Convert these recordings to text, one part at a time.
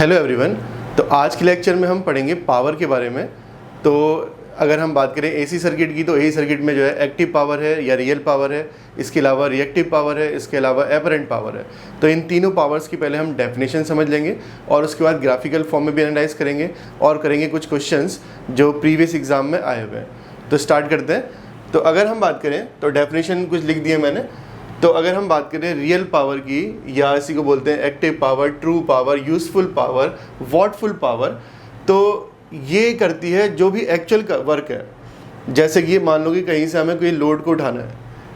Hello everyone. तो आज के लेक्चर में हम पढ़ेंगे पावर के बारे में। तो अगर हम बात करें एसी सर्किट की, तो एसी सर्किट में जो है एक्टिव पावर है या रियल पावर है, इसके अलावा रिएक्टिव पावर है, इसके अलावा एपरेंट पावर है। तो इन तीनों पावर्स की पहले हम डेफिनेशन समझ लेंगे और उसके बाद ग्राफिकल फॉर्म में भी एनालाइज करेंगे और करेंगे कुछ क्वेश्चंस जो प्रीवियस एग्जाम में आए हुए हैं। तो स्टार्ट करते हैं। तो अगर हम बात करें तो डेफिनेशन कुछ लिख दिए मैंने। तो अगर हम बात करें रियल पावर की, या इसी को बोलते हैं active power, true power, useful power, wattful power, तो ये करती है जो भी एक्चुअल वर्क है। जैसे कि मान लो कि कहीं से हमें कोई लोड को उठाना है,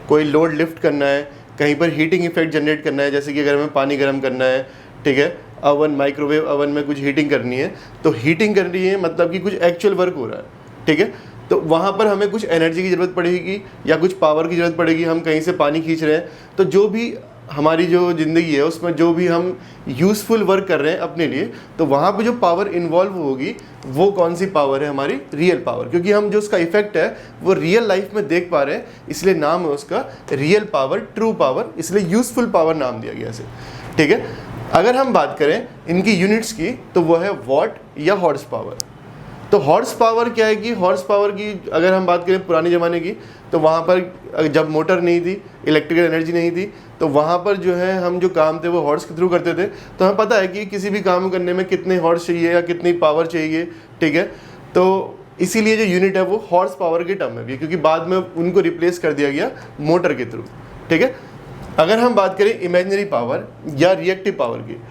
कोई लोड लिफ्ट करना है, कहीं पर हीटिंग इफेक्ट जनरेट करना है, जैसे कि अगर हमें पानी गर्म करना है, ठीक है, अवन, माइक्रोवेव अवन में कुछ हीटिंग करनी है, तो हीटिंग कर रही है मतलब कि कुछ एक्चुअल वर्क हो रहा है, ठीक है। तो वहाँ पर हमें कुछ एनर्जी की ज़रूरत पड़ेगी या कुछ पावर की ज़रूरत पड़ेगी। हम कहीं से पानी खींच रहे हैं, तो जो भी हमारी जो ज़िंदगी है उसमें जो भी हम यूज़फुल वर्क कर रहे हैं अपने लिए, तो वहाँ पे जो पावर इन्वॉल्व होगी वो कौन सी पावर है? हमारी रियल पावर। क्योंकि हम जो उसका इफेक्ट है वो रियल लाइफ में देख पा रहे हैं, इसलिए नाम है उसका रियल पावर, ट्रू पावर, इसलिए यूज़फुल पावर नाम दिया गया इसे, ठीक है। अगर हम बात करें इनकी यूनिट्स की, तो वो है वॉट या हॉर्स पावर। तो हॉर्स पावर क्या है कि हॉर्स पावर की अगर हम बात करें पुराने ज़माने की, तो वहाँ पर जब मोटर नहीं थी, इलेक्ट्रिकल एनर्जी नहीं थी, तो वहाँ पर जो है हम जो काम थे वो हॉर्स के थ्रू करते थे। तो हमें पता है कि किसी भी काम करने में कितने हॉर्स चाहिए या कितनी पावर चाहिए, ठीक है। तो इसीलिए जो यूनिट है वो हॉर्स पावर के टर्म में भी है, क्योंकि बाद में उनको रिप्लेस कर दिया गया मोटर के थ्रू, ठीक है। अगर हम बात करें इमेजिनरी पावर या रिएक्टिव पावर की,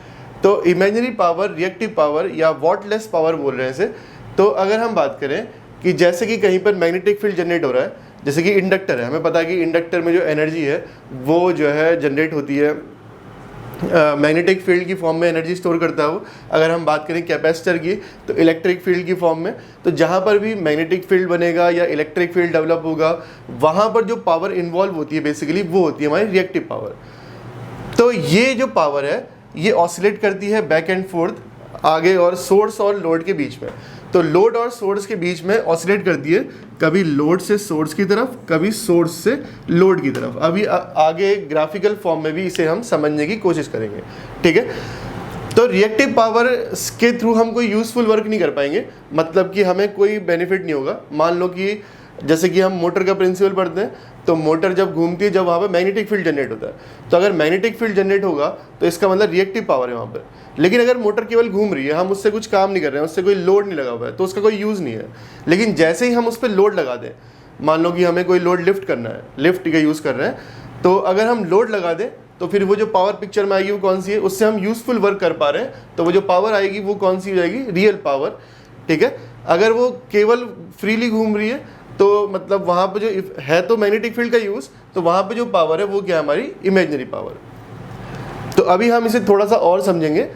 तो इमेजिनरी पावर, रिएक्टिव पावर या वॉटलेस पावर बोल रहे हैं इसे। तो अगर हम बात करें कि जैसे कि कहीं पर मैग्नेटिक फील्ड जनरेट हो रहा है, जैसे कि इंडक्टर है, हमें पता है कि इंडक्टर में जो एनर्जी है वो जो है जनरेट होती है, मैग्नेटिक फील्ड की फॉर्म में एनर्जी स्टोर करता है वो। अगर हम बात करें कैपेसिटर की, तो इलेक्ट्रिक फील्ड की फॉर्म में। तो जहाँ पर भी मैग्नेटिक फील्ड बनेगा या इलेक्ट्रिक फील्ड डेवलप होगा, वहाँ पर जो पावर इन्वॉल्व होती है बेसिकली वो होती है हमारी रिएक्टिव पावर। तो ये जो पावर है ये ऑसिलेट करती है बैक एंड फोर्थ, आगे और सोर्स और लोड के बीच में। तो लोड और सोर्स के बीच में ऑसिलेट करती है, कभी लोड से सोर्स की तरफ, कभी सोर्स से लोड की तरफ। अभी आगे ग्राफिकल फॉर्म में भी इसे हम समझने की कोशिश करेंगे, ठीक है। तो रिएक्टिव पावर के थ्रू हम कोई यूजफुल वर्क नहीं कर पाएंगे, मतलब कि हमें कोई बेनिफिट नहीं होगा। मान लो कि जैसे कि हम मोटर का प्रिंसिपल पढ़ते हैं, तो मोटर जब घूमती है, जब वहाँ पर मैग्नेटिक फील्ड जनरेट होता है, तो अगर मैग्नेटिक फील्ड जनरेट होगा तो इसका मतलब रिएक्टिव पावर है वहाँ पर। लेकिन अगर मोटर केवल घूम रही है, हम उससे कुछ काम नहीं कर रहे हैं, उससे कोई लोड नहीं लगा हुआ है, तो उसका कोई यूज़ नहीं है। लेकिन जैसे ही हम उस पर लोड लगा दें, मान लो कि हमें कोई लोड लिफ्ट करना है, लिफ्ट का यूज़ कर रहे हैं, तो अगर हम लोड लगा दें तो फिर वो जो पावर पिक्चर में आएगी वो कौन सी है? उससे हम यूज़फुल वर्क कर पा रहे हैं, तो वो जो पावर आएगी वो कौन सी हो जाएगी? रियल पावर, ठीक है। अगर वो केवल फ्रीली घूम रही है, तो मतलब वहाँ पे जो है तो मैग्नेटिक फील्ड का यूज़, तो वहाँ पे जो पावर है वो क्या है? हमारी इमेजिनरी पावर। तो अभी हम इसे थोड़ा सा और समझेंगे।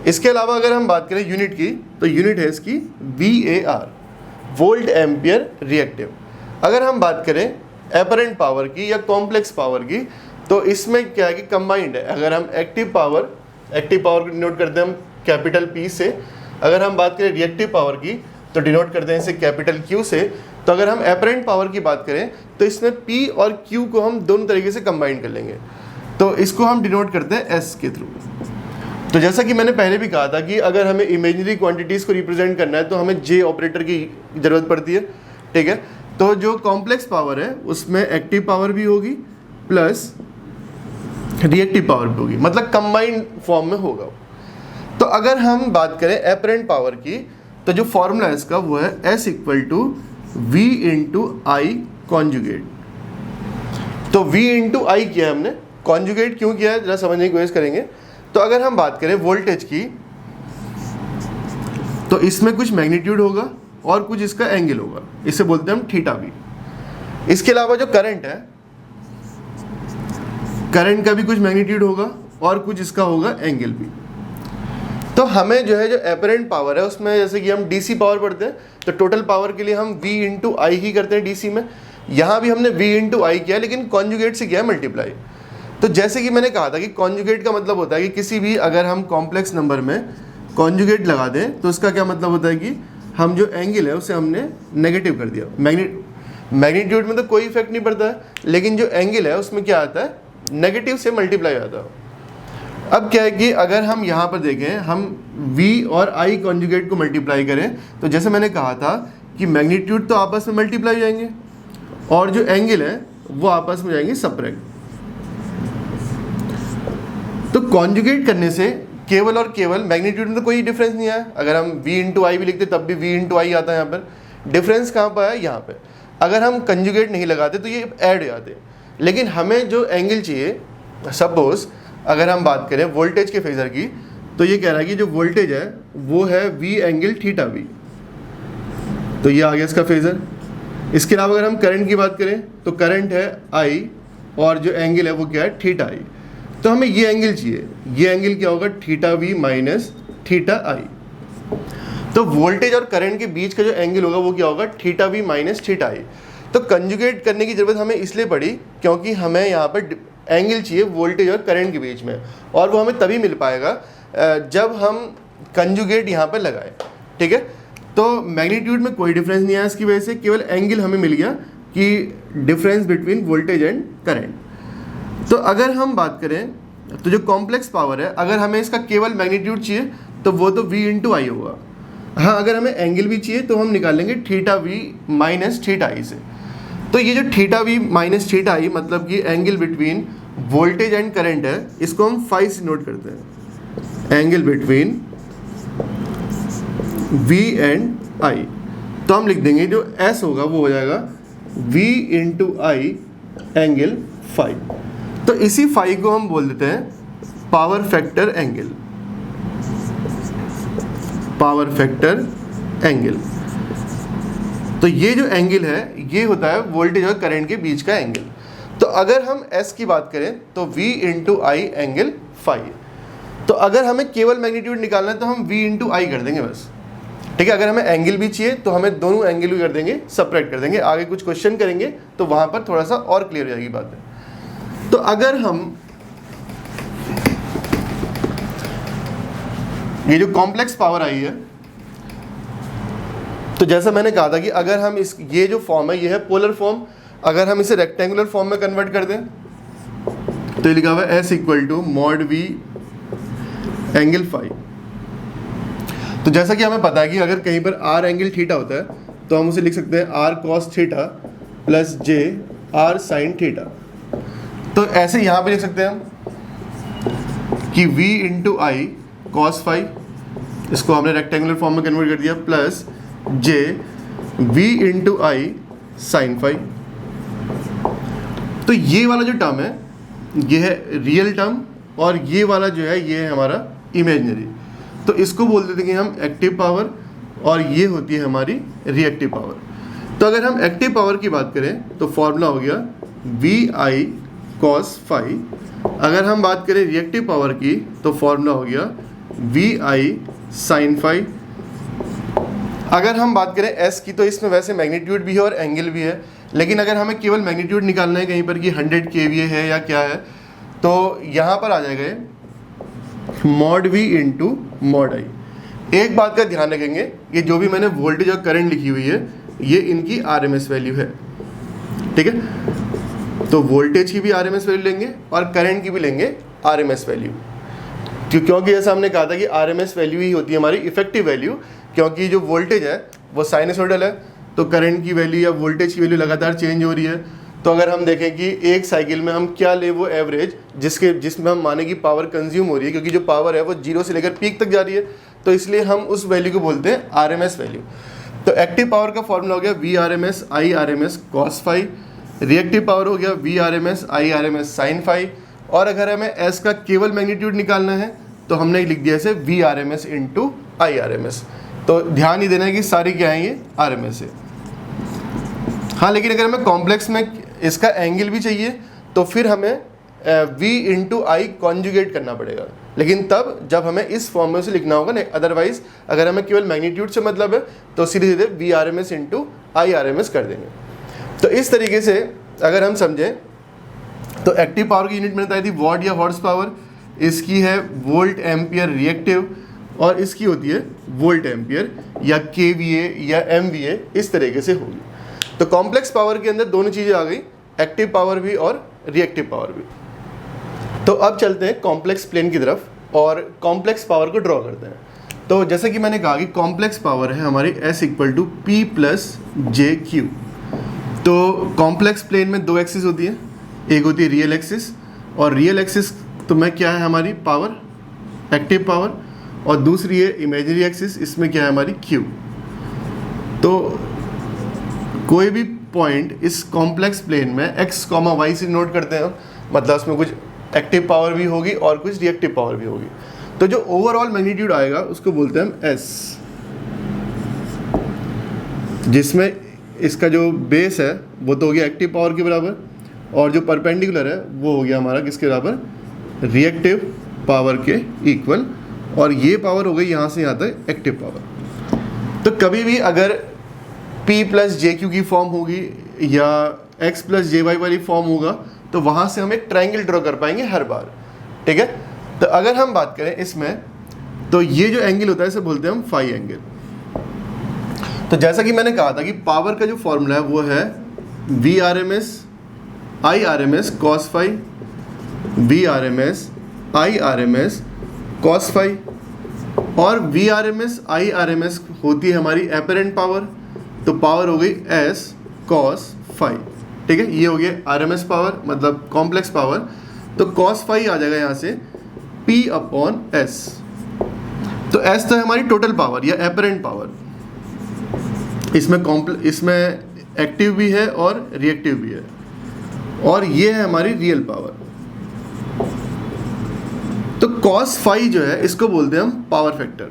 इसके अलावा अगर हम बात करें यूनिट की, तो यूनिट है इसकी VAR, वोल्ट एम्पियर रिएक्टिव। अगर हम बात करें एपरेंट पावर की या कॉम्प्लेक्स पावर की, तो इसमें क्या है कि कंबाइंड है। अगर हम एक्टिव पावर को डिनोट करते हैं हम कैपिटल P से। अगर हम बात करें रिएक्टिव पावर की, तो डिनोट करते हैं इसे कैपिटल Q से। तो अगर हम एपरेंट पावर की बात करें, तो इसमें P और Q को हम दोनों तरीके से कंबाइन कर लेंगे, तो इसको हम डिनोट करते हैं S के थ्रू। तो जैसा कि मैंने पहले भी कहा था कि अगर हमें इमेजिनरी क्वांटिटीज़ को रिप्रेजेंट करना है तो हमें J ऑपरेटर की ज़रूरत पड़ती है, ठीक है। तो जो कॉम्प्लेक्स पावर है उसमें एक्टिव पावर भी होगी प्लस रिएक्टिव पावर भी होगी, मतलब कंबाइंड फॉर्म में होगा। तो अगर हम बात करें एपरेंट पावर की, तो जो फॉर्मूला है इसका वो है S = V × I कॉन्जुगेट। तो V × I किया हमने, कॉन्जुगेट क्यों किया है जरा समझने की कोशिश करेंगे। तो अगर हम बात करें वोल्टेज की, तो इसमें कुछ मैग्नीट्यूड होगा और कुछ इसका एंगल होगा, इसे बोलते हैं हम थीटा भी। इसके अलावा जो करंट है, करंट का भी कुछ मैग्नीट्यूड होगा और कुछ इसका होगा एंगल भी। तो हमें जो है जो एपरेंट पावर है उसमें, जैसे कि हम डीसी पावर पढ़ते हैं, तो टोटल पावर के लिए हम V × I ही करते हैं डीसी में। यहाँ भी हमने V × I किया, लेकिन कॉन्जुगेट से किया है मल्टीप्लाई। तो जैसे कि मैंने कहा था कि कॉन्जुगेट का मतलब होता है कि किसी भी अगर हम कॉम्प्लेक्स नंबर में कॉन्जुगेट लगा दें, तो इसका क्या मतलब होता है कि हम जो एंगल है उसे हमने नेगेटिव कर दिया। मैग्नीट्यूड में तो कोई इफेक्ट नहीं पड़ता है, लेकिन जो एंगल है उसमें क्या आता है? नेगेटिव से मल्टीप्लाई आता है। अब क्या है कि अगर हम यहाँ पर देखें, हम V और I कॉन्जुगेट को मल्टीप्लाई करें, तो जैसे मैंने कहा था कि मैग्नीट्यूड तो आपस में मल्टीप्लाई हो जाएंगे और जो एंगल है वो आपस में जाएंगे सब्ट्रैक्ट। तो कॉन्जुगेट करने से केवल और केवल मैग्नीट्यूड में तो कोई डिफरेंस नहीं आया। अगर हम V इंटू आई भी लिखते तब भी V इंटू आई आता है। यहाँ पर डिफरेंस कहाँ पर आया? यहाँ पे। अगर हम कंजुगेट नहीं लगाते तो ये ऐड हो जाते। लेकिन हमें जो एंगल चाहिए, सपोज अगर हम बात करें वोल्टेज के फेजर की, तो ये कह रहा है कि जो वोल्टेज है वो है V एंगल थीटा V, तो ये आ गया इसका फेजर। इसके अलावा अगर हम करंट की बात करें तो करंट है I और जो एंगल है वो क्या है? Theta I। तो हमें ये एंगल चाहिए, ये एंगल क्या होगा? Theta V minus theta I। तो वोल्टेज और करंट के बीच का जो एंगल होगा वो क्या होगा? Theta V minus theta I। तो कंजुगेट करने की ज़रूरत हमें इसलिए पड़ी क्योंकि हमें यहाँ पर एंगल चाहिए वोल्टेज और करंट के बीच में, और वो हमें तभी मिल पाएगा जब हम कंजुगेट यहाँ पर लगाए। ठीक है, तो मैग्नीट्यूड में कोई डिफरेंस नहीं आया इसकी वजह से, केवल एंगल हमें मिल गया कि difference between voltage and current. तो अगर हम बात करें तो जो कॉम्प्लेक्स पावर है, अगर हमें इसका केवल मैग्नीट्यूड चाहिए तो वो तो V इंटू आई होगा। हाँ, अगर हमें एंगल भी चाहिए तो हम निकालेंगे थीटा V माइनस थीटा आई से। तो ये जो थीटा V माइनस थीटा आई मतलब कि angle between voltage and current है, इसको हम फाई से नोट करते हैं, angle between V and I। तो हम लिख देंगे जो S होगा वो हो जाएगा V इंटू आई एंगल फाई। तो इसी फाई को हम बोल देते हैं power factor angle, power factor angle. तो ये जो एंगल है ये होता है वोल्टेज और करंट के बीच का एंगल। तो अगर हम S की बात करें तो V इंटू आई एंगल फाई। तो अगर हमें केवल मैग्नीट्यूड निकालना है तो हम V इंटू आई कर देंगे बस। ठीक है, अगर हमें एंगल भी चाहिए तो हमें दोनों एंगल भी कर देंगे, सब्ट्रैक्ट कर देंगे। आगे कुछ क्वेश्चन करेंगे तो वहाँ पर थोड़ा सा और क्लियर हो जाएगी बात है। तो अगर हम ये जो कॉम्प्लेक्स पावर आई है, तो जैसा मैंने कहा था कि अगर हम ये जो फॉर्म है ये है पोलर फॉर्म, अगर हम इसे रेक्टेंगुलर फॉर्म में कन्वर्ट कर दें तो ये लिखा हुआ है S equal to mod V angle phi. तो जैसा कि हमें पता है कि अगर कहीं पर R एंगल थीटा होता है तो हम उसे लिख सकते हैं R cos theta plus J R sin theta. तो ऐसे यहाँ पे लिख सकते हैं हम कि V into I cos phi, इसको हमने रेक्टेंगुलर फॉर्म में कन्वर्ट कर दिया, प्लस J V इंटू आई साइन फाई। तो ये वाला जो टर्म है ये है रियल टर्म और ये वाला जो है ये है हमारा इमेजिनरी। तो इसको बोल देते हैं हम एक्टिव पावर और ये होती है हमारी रिएक्टिव पावर। तो अगर हम एक्टिव पावर की बात करें तो फॉर्मूला हो गया वी आई कॉस फाई। अगर हम बात करें रिएक्टिव पावर की तो फॉर्मूला हो गया वी आई साइन फाई। अगर हम बात करें एस की तो इसमें वैसे मैग्नीट्यूड भी है और एंगल भी है, लेकिन अगर हमें केवल मैग्नीट्यूड निकालना है कहीं पर कि 100 kVA है या क्या है, तो यहाँ पर आ जाएगा मॉड वी इंटू मॉड आई। एक बात का ध्यान रखेंगे, ये जो भी मैंने वोल्टेज और करंट लिखी हुई है ये इनकी आरएमएस वैल्यू है। ठीक है, तो वोल्टेज की भी आरएमएस वैल्यू लेंगे और करंट की भी लेंगे आरएमएस वैल्यू, क्योंकि जैसा हमने कहा था कि आरएमएस वैल्यू ही होती है हमारी इफेक्टिव वैल्यू। क्योंकि जो वोल्टेज है वो साइनसोइडल है, तो करंट की वैल्यू या वोल्टेज की वैल्यू लगातार चेंज हो रही है। तो अगर हम देखें कि एक साइकिल में हम क्या ले वो एवरेज जिसमें हम माने कि पावर कंज्यूम हो रही है, क्योंकि जो पावर है वो जीरो से लेकर पीक तक जा रही है, तो इसलिए हम उस वैल्यू को बोलते हैं आरएमएस वैल्यू। तो एक्टिव पावर का फॉर्मूला हो गया V R M S I R M S cos phi, reactive power हो गया V R M S I R M S sine phi, और अगर हमें एस का केवल मैग्नीट्यूड निकालना है तो हमने लिख दिया इसे V R M S into I R M S. तो ध्यान ही देना है कि सारी क्या है ये आर एम एस है। हाँ, लेकिन अगर हमें कॉम्प्लेक्स में इसका एंगल भी चाहिए तो फिर हमें v इंटू आई कॉन्जुगेट करना पड़ेगा, लेकिन तब जब हमें इस फॉर्म में से लिखना होगा नहीं। अदरवाइज अगर हमें केवल मैग्नीट्यूड से मतलब है तो सीधे सीधे V R M S into I R M S कर देंगे। तो इस तरीके से अगर हम समझें तो एक्टिव पावर की यूनिट मैंने बताई थी वॉट या हॉर्स पावर, इसकी है वोल्ट एम्पियर रिएक्टिव, और इसकी होती है वोल्ट एम्पियर या केवीए या एमवीए, इस तरीके से होगी। तो कॉम्प्लेक्स पावर के अंदर दोनों चीज़ें आ गई, एक्टिव पावर भी और रिएक्टिव पावर भी। तो अब चलते हैं कॉम्प्लेक्स प्लेन की तरफ और कॉम्प्लेक्स पावर को ड्रॉ करते हैं। तो जैसे कि मैंने कहा कि कॉम्प्लेक्स पावर है हमारी S equal to P plus J Q. तो कॉम्प्लेक्स प्लेन में दो एक्सिस होती है, एक होती है रियल एक्सिस, और रियल एक्सिस तो में क्या है हमारी पावर, एक्टिव पावर, और दूसरी है इमेजिनरी एक्सिस, इसमें क्या है हमारी Q। तो कोई भी पॉइंट इस कॉम्प्लेक्स प्लेन में x, y से नोट करते हैं, मतलब उसमें कुछ एक्टिव पावर भी होगी और कुछ रिएक्टिव पावर भी होगी। तो जो ओवरऑल मैग्नीट्यूड आएगा उसको बोलते हैं हम S, जिसमें इसका जो बेस है वो तो हो गया एक्टिव पावर के बराबर, और जो परपेंडिकुलर है वो हो गया हमारा किसके बराबर, रिएक्टिव पावर के इक्वल, और ये पावर हो गई यहाँ से यहाँ तक एक्टिव पावर। तो कभी भी अगर P प्लस जे क्यू की फॉर्म होगी या x प्लस जे वाई वाली फॉर्म होगा तो वहाँ से हम एक ट्रायंगल ड्रॉ कर पाएंगे हर बार, ठीक है। तो अगर हम बात करें इसमें, तो ये जो एंगल होता है इसे बोलते हैं हम फाई एंगल। तो जैसा कि मैंने कहा था कि पावर का जो फॉर्मूला है वो है V R M S I R M S cos phi, V R M S I R M S cos phi, और V R M S I R M S होती है हमारी एपरेंट पावर, तो power हो गई S cos phi, ठीक है। ये हो गया आर एम एस पावर मतलब कॉम्प्लेक्स पावर, तो कॉस फाई आ जाएगा यहाँ से P अपॉन S। तो S तो है हमारी टोटल पावर या एपरेंट पावर, इसमें एक्टिव भी है और रिएक्टिव भी है, और ये है हमारी रियल पावर। तो कॉस फाई जो है इसको बोलते हैं हम पावर फैक्टर।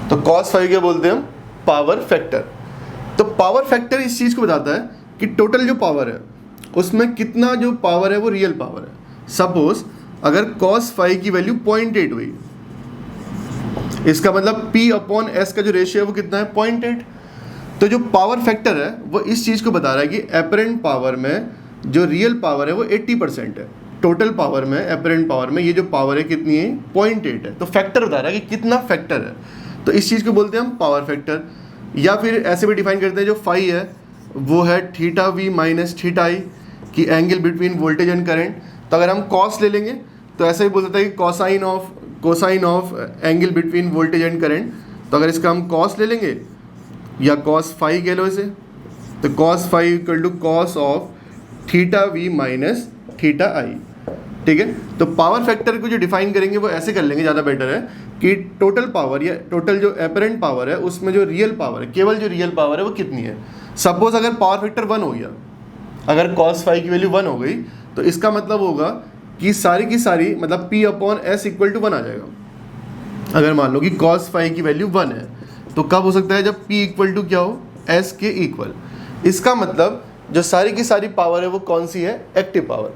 तो कॉस फाई क्या बोलते हैं हम, पावर फैक्टर। तो पावर फैक्टर इस चीज़ को बताता है कि टोटल जो पावर है उसमें कितना जो पावर है वो रियल पावर है। सपोज अगर कॉस फाई की वैल्यू 0.8 हुई, इसका मतलब P अपॉन S का जो रेशियो है वो कितना है, 0.8। तो जो पावर फैक्टर है वो इस चीज़ को बता रहा है कि एपरेंट पावर में जो रियल पावर है वो 80% है, टोटल पावर में एपरेंट पावर में ये जो पावर है कितनी है, 0.8 है। तो फैक्टर बता रहा है कि कितना फैक्टर है, तो इस चीज़ को बोलते हैं हम पावर फैक्टर। या फिर ऐसे भी डिफाइन करते हैं जो फाई है वो है थीटा वी माइनस थीटा आई की angle between voltage and current. तो अगर हम कॉस ले लेंगे तो ऐसे ही बोल सकते हैं कि cosine of angle between voltage and current. तो अगर इसका हम कॉस ले लेंगे या कॉस फाई कह लो इसे, तो cos phi equal to cos of theta V minus theta I, ठीक है। तो पावर फैक्टर को जो डिफाइन करेंगे वो ऐसे कर लेंगे, ज़्यादा बेटर है कि टोटल पावर या टोटल जो एपरेंट पावर है उसमें जो रियल पावर है, केवल जो रियल पावर है वो कितनी है। सपोज अगर पावर फैक्टर 1 हो गया, अगर कॉस फाई की वैल्यू 1 हो गई तो इसका मतलब होगा कि सारी की सारी मतलब P upon S equal to 1 आ जाएगा। अगर मान लो कि कॉस फाई की वैल्यू 1 है तो कब हो सकता है, जब P इक्वल टू क्या हो, S के इक्वल। इसका मतलब जो सारी की सारी पावर है वो कौन सी है, एक्टिव पावर,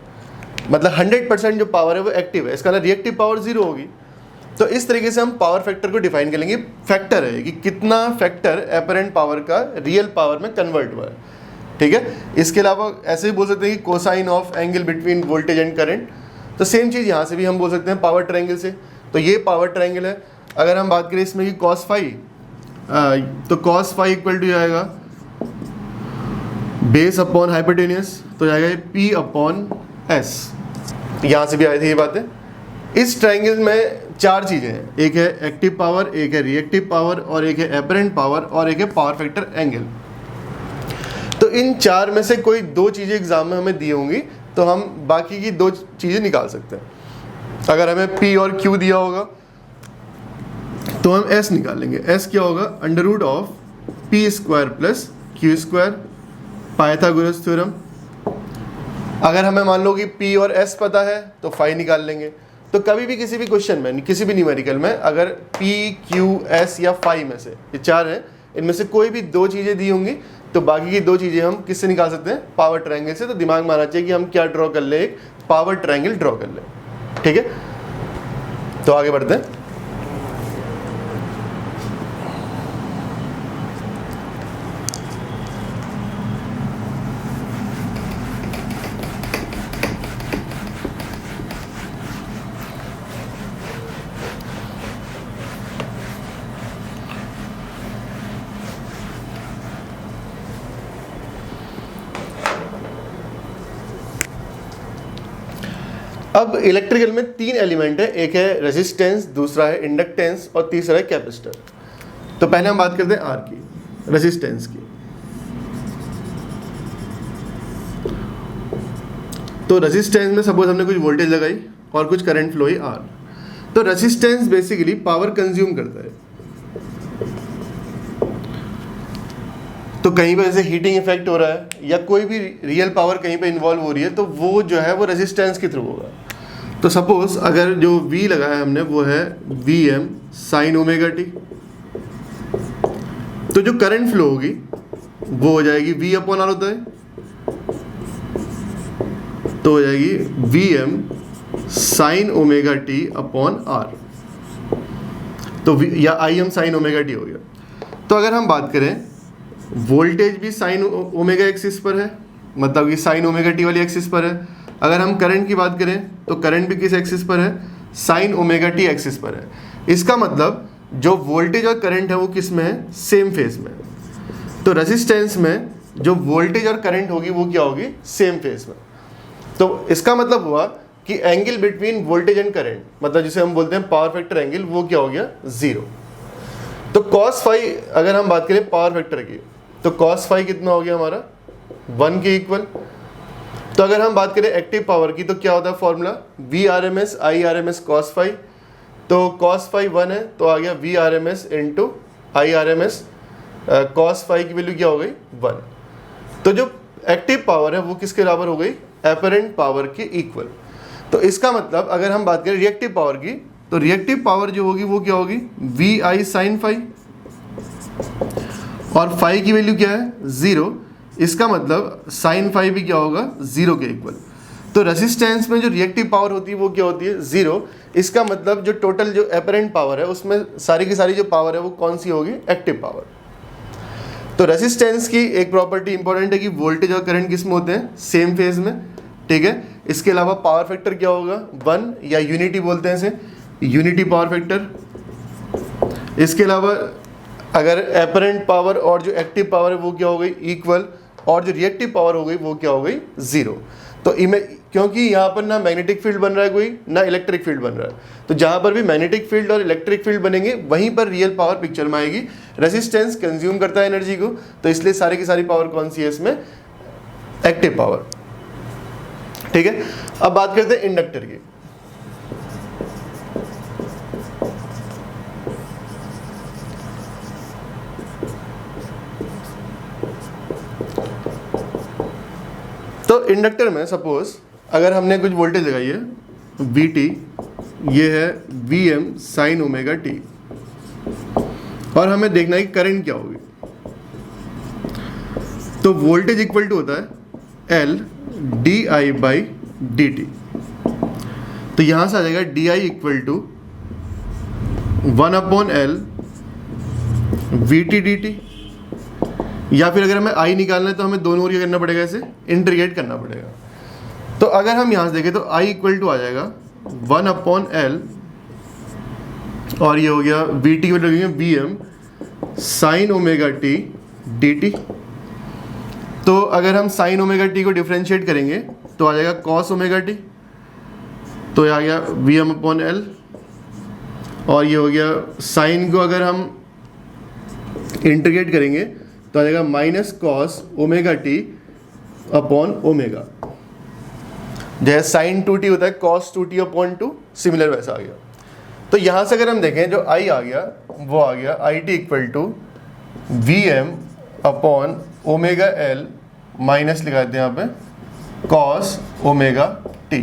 मतलब 100% जो पावर है वो एक्टिव है, इसका रिएक्टिव पावर 0 होगी। तो इस तरीके से हम पावर फैक्टर को डिफाइन करेंगे। फैक्टर है कि कितना फैक्टर एपरेंट पावर का रियल पावर में कन्वर्ट हुआ है, ठीक है। इसके अलावा ऐसे ही बोल सकते हैं कि cosine of angle between voltage and current. तो सेम चीज़ यहाँ से भी हम बोल सकते हैं पावर ट्रायंगल से। तो ये पावर ट्रायंगल है। अगर हम बात करें इसमें कि कॉस फाई, तो कॉस फाई इक्वल टू आएगा बेस अपॉन हाइपोटेन्यूस, तो जाएगा P अपॉन S। यहाँ से भी आई थी ये बातें। इस ट्रायंगल में 4 चीज़ें हैं, एक है एक्टिव पावर, एक है रिएक्टिव पावर, और एक है एपरेंट पावर, और एक है पावर फैक्टर एंगल। तो इन 4 में से कोई 2 चीज़ें एग्जाम में हमें दी होंगी तो हम बाकी की 2 चीज़ें निकाल सकते हैं। अगर हमें P और Q दिया होगा तो हम S निकाल लेंगे। S क्या होगा, under root of P square plus Q square, Pythagoras theorem. अगर हमें मान लो कि P और S पता है तो फाई निकाल लेंगे। तो कभी भी किसी भी क्वेश्चन में, किसी भी न्यूमेरिकल में अगर P, Q, S या फाई में से ये 4 हैं, इनमें से कोई भी 2 चीज़ें दी होंगी तो बाकी की 2 चीज़ें हम किससे निकाल सकते हैं, पावर ट्रायंगल से। तो दिमाग में आना चाहिए कि हम क्या ड्रॉ कर ले, एक पावर ट्रायंगल ड्रॉ कर ले, ठीक है। तो आगे बढ़ते हैं। अब इलेक्ट्रिकल में 3 एलिमेंट है, एक है रेजिस्टेंस, दूसरा है इंडक्टेंस और तीसरा है कैपेसिटर। तो पहले हम बात करते हैं आर की, रेजिस्टेंस की। तो रेजिस्टेंस में सपोज हमने कुछ वोल्टेज लगाई और कुछ करंट फ्लो ही आर। तो रेजिस्टेंस बेसिकली पावर कंज्यूम करता है। तो कहीं पर जैसे हीटिंग इफेक्ट हो रहा है या कोई भी रियल पावर कहीं पे इन्वॉल्व हो रही है, तो वो जो है वो रेजिस्टेंस के थ्रू होगा। तो सपोज अगर जो V लगाया हमने वो है Vm साइन ओमेगा टी, तो जो करंट फ्लो होगी वो हो जाएगी V अपॉन आर होता है, तो हो जाएगी Vm sine omega T upon R, तो या Im साइन ओमेगा टी हो गया। तो अगर हम बात करें वोल्टेज भी साइन ओमेगा एक्सिस पर है, मतलब कि साइन ओमेगा टी वाली एक्सिस पर है। अगर हम करंट की बात करें तो करंट भी किस एक्सिस पर है, साइन ओमेगा टी एक्सिस पर है। इसका मतलब जो वोल्टेज और करंट है वो किस में है, सेम फेज में। तो रेजिस्टेंस में जो वोल्टेज और करंट होगी वो क्या होगी, सेम फेज में। तो इसका मतलब हुआ कि angle between voltage and current, मतलब जिसे हम बोलते हैं पावर फैक्टर एंगल, वो क्या हो गया, 0। तो cos फाई अगर हम बात करें पावर फैक्टर की, तो cos फाई कितना हो गया हमारा, 1 के इक्वल। तो अगर हम बात करें एक्टिव पावर की, तो क्या होता है formula, V R M S I R M S cos phi. तो cos फाई 1 है तो आ गया V R M S into I R M S, cos phi की वैल्यू क्या हो गई, 1। तो जो एक्टिव पावर है वो किसके बराबर हो गई, एपरेंट पावर के इक्वल। तो इसका मतलब अगर हम बात करें रिएक्टिव पावर की, तो रिएक्टिव पावर जो होगी वो क्या होगी, वी आई साइन फाई, और फाई की वैल्यू क्या है, 0। इसका मतलब साइन फाई भी क्या होगा, 0 के इक्वल। तो रेजिस्टेंस में जो रिएक्टिव पावर होती है वो क्या होती है, 0। इसका मतलब जो टोटल जो एपरेंट पावर है उसमें सारी की सारी जो पावर है वो कौन सी होगी, एक्टिव पावर। तो रेजिस्टेंस की एक प्रॉपर्टी इंपॉर्टेंट है कि वोल्टेज और करंट किस में होते हैं, सेम फेज में, ठीक है। इसके अलावा पावर फैक्टर क्या होगा, 1, या यूनिटी बोलते हैं इसे, यूनिटी पावर फैक्टर। इसके अलावा अगर एपरेंट पावर और जो एक्टिव पावर है वो क्या हो गई, इक्वल, और जो रिएक्टिव पावर हो गई वो क्या हो गई, 0। तो क्योंकि यहाँ पर ना मैग्नेटिक फील्ड बन रहा है कोई, ना इलेक्ट्रिक फील्ड बन रहा है, तो जहाँ पर भी मैग्नेटिक फील्ड और इलेक्ट्रिक फील्ड बनेंगे वहीं पर रियल पावर पिक्चर में आएगी। रेजिस्टेंस कंज्यूम करता है एनर्जी को, तो इसलिए सारी की सारी पावर कौन सी है इसमें, एक्टिव पावर, ठीक है। अब बात करते हैं इंडक्टर की। तो इंडक्टर में सपोज अगर हमने कुछ वोल्टेज लगाई है Vt, ये है Vm साइन ओमेगा टी, और हमें देखना है कि करंट क्या होगी। तो वोल्टेज इक्वल टू होता है L D I by D T. तो यहां से आ जाएगा D I equal to 1 upon L V T D T, या फिर अगर हमें आई निकालना है तो हमें दोनों ओर क्या करना पड़ेगा, इसे इंटीग्रेट करना पड़ेगा। तो अगर हम यहाँ से देखें तो आई इक्वल टू आ जाएगा 1 अपॉन एल, और ये हो गया वी टी को लगेंगे V M sine omega T D T. तो अगर हम साइन ओमेगा टी को डिफ्रेंशिएट करेंगे तो आ जाएगा कॉस ओमेगा टी, तो ये आ गया वी एम अपॉन एल, और ये हो गया साइन को अगर हम इंटीग्रेट करेंगे तो आ जाएगा minus cos omega T upon omega. जैसे साइन 2t होता है कॉस 2t अपॉन 2, सिमिलर वैसा आ गया। तो यहाँ से अगर हम देखें जो आई आ गया वो आ गया I T equal to V M upon omega L minus लिखा देते हैं यहाँ पे कॉस ओमेगा टी।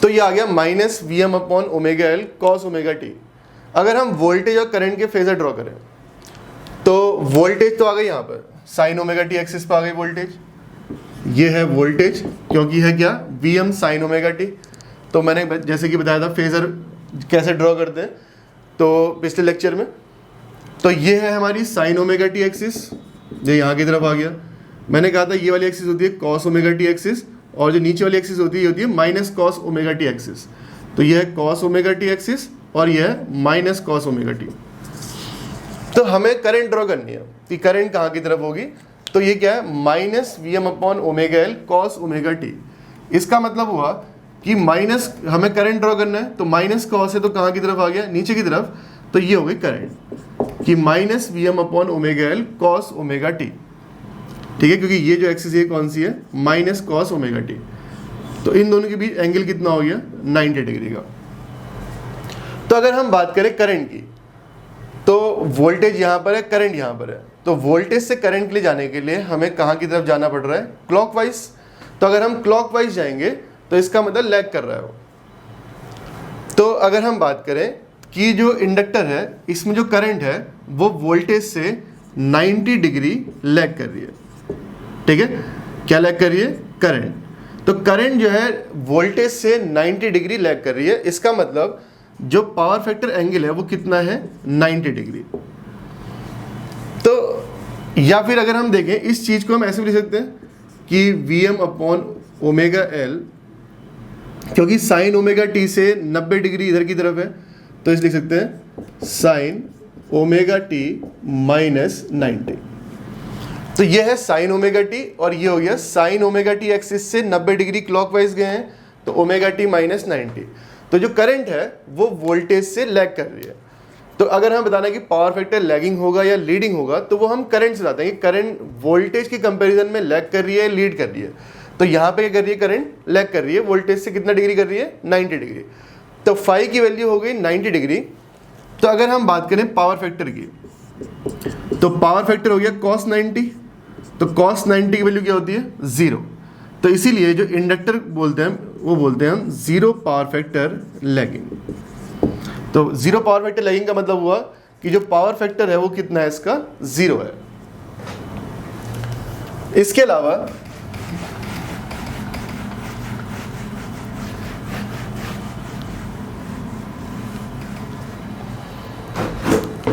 तो ये आ गया minus V M upon omega L cos omega T. अगर हम वोल्टेज और करंट के फेजर ड्रॉ करें तो वोल्टेज तो आ गई यहाँ पर साइन ओमेगा टी एक्सिस पर आ गई वोल्टेज, ये है वोल्टेज क्योंकि है क्या V M sine omega T. तो मैंने जैसे कि बताया था फेजर कैसे ड्रॉ करते हैं तो पिछले लेक्चर में, तो ये है हमारी साइन ओमेगा टी एक्सिस, जो यहाँ की तरफ आ गया। मैंने कहा था ये वाली एक्सिस होती है कॉस ओमेगा टी एक्सिस, और जो नीचे वाली एक्सिस होती है minus cos omega T axis. तो ये है कॉस ओमेगा टी एक्सिस और ये है माइनस कॉस ओमेगा टी। तो हमें करंट ड्रॉ करनी है कि करंट कहाँ की तरफ होगी, तो ये क्या है, minus V M upon omega L cos omega T. इसका मतलब हुआ कि माइनस हमें करंट ड्रॉ करना है, तो माइनस कॉस है तो कहाँ की तरफ आ गया, नीचे की तरफ, तो ये हो गई करंट कि minus V M upon omega L cos omega T. ठीक है, क्योंकि ये जो एक्सिस ये कौन सी है, माइनस कॉस ओमेगा टी। तो इन दोनों के बीच एंगल कितना हो गया, 90 डिग्री का। तो अगर हम बात करें करंट की, तो वोल्टेज यहाँ पर है, करंट यहाँ पर है, तो वोल्टेज से करंट के लिए जाने के लिए हमें कहाँ की तरफ जाना पड़ रहा है, क्लॉकवाइज। तो अगर हम क्लॉकवाइज जाएंगे तो इसका मतलब लैग कर रहा है वो। तो अगर हम बात करें कि जो इंडक्टर है इसमें जो करंट है वो वोल्टेज से 90 डिग्री लैग कर रही है। ठीक है, क्या लैग कर रही है, करंट। तो करंट जो है वोल्टेज से 90 डिग्री लैग कर रही है, इसका मतलब जो पावर फैक्टर एंगल है वो कितना है, 90 डिग्री। तो या फिर अगर हम देखें इस चीज को हम ऐसे भी लिख सकते हैं कि V M upon omega L, क्योंकि साइन ओमेगा टी से 90 डिग्री इधर की तरफ है, तो इस लिख सकते हैं साइन ओमेगा टी माइनस 90। तो ये है साइन ओमेगा टी और ये हो गया साइन ओमेगा टी एक्सिस से 90 डिग्री क्लॉकवाइज गए हैं, तो ओमेगा टी माइनस 90। तो जो करंट है वो वोल्टेज से लैग कर रही है। तो अगर हम बताना कि पावर फैक्टर लैगिंग होगा या लीडिंग होगा, तो वो हम करंट से बताते हैं कि करंट वोल्टेज के कंपैरिजन में लैग कर रही है, लीड कर रही है। तो यहाँ पे क्या कर रही है, करंट लैग कर रही है, वोल्टेज से कितना डिग्री कर रही है, 90 डिग्री। तो फाई की वैल्यू हो गई 90 डिग्री। तो अगर हम बात करें पावर फैक्टर की, तो पावर फैक्टर हो गया cos 90। तो cos 90 की वैल्यू क्या होती है, 0। तो इसीलिए जो इंडक्टर बोलते हैं वो बोलते हैं हम जीरो पावर फैक्टर लैगिंग। तो जीरो पावर फैक्टर लैगिंग का मतलब हुआ कि जो पावर फैक्टर है वो कितना है, इसका 0 है। इसके अलावा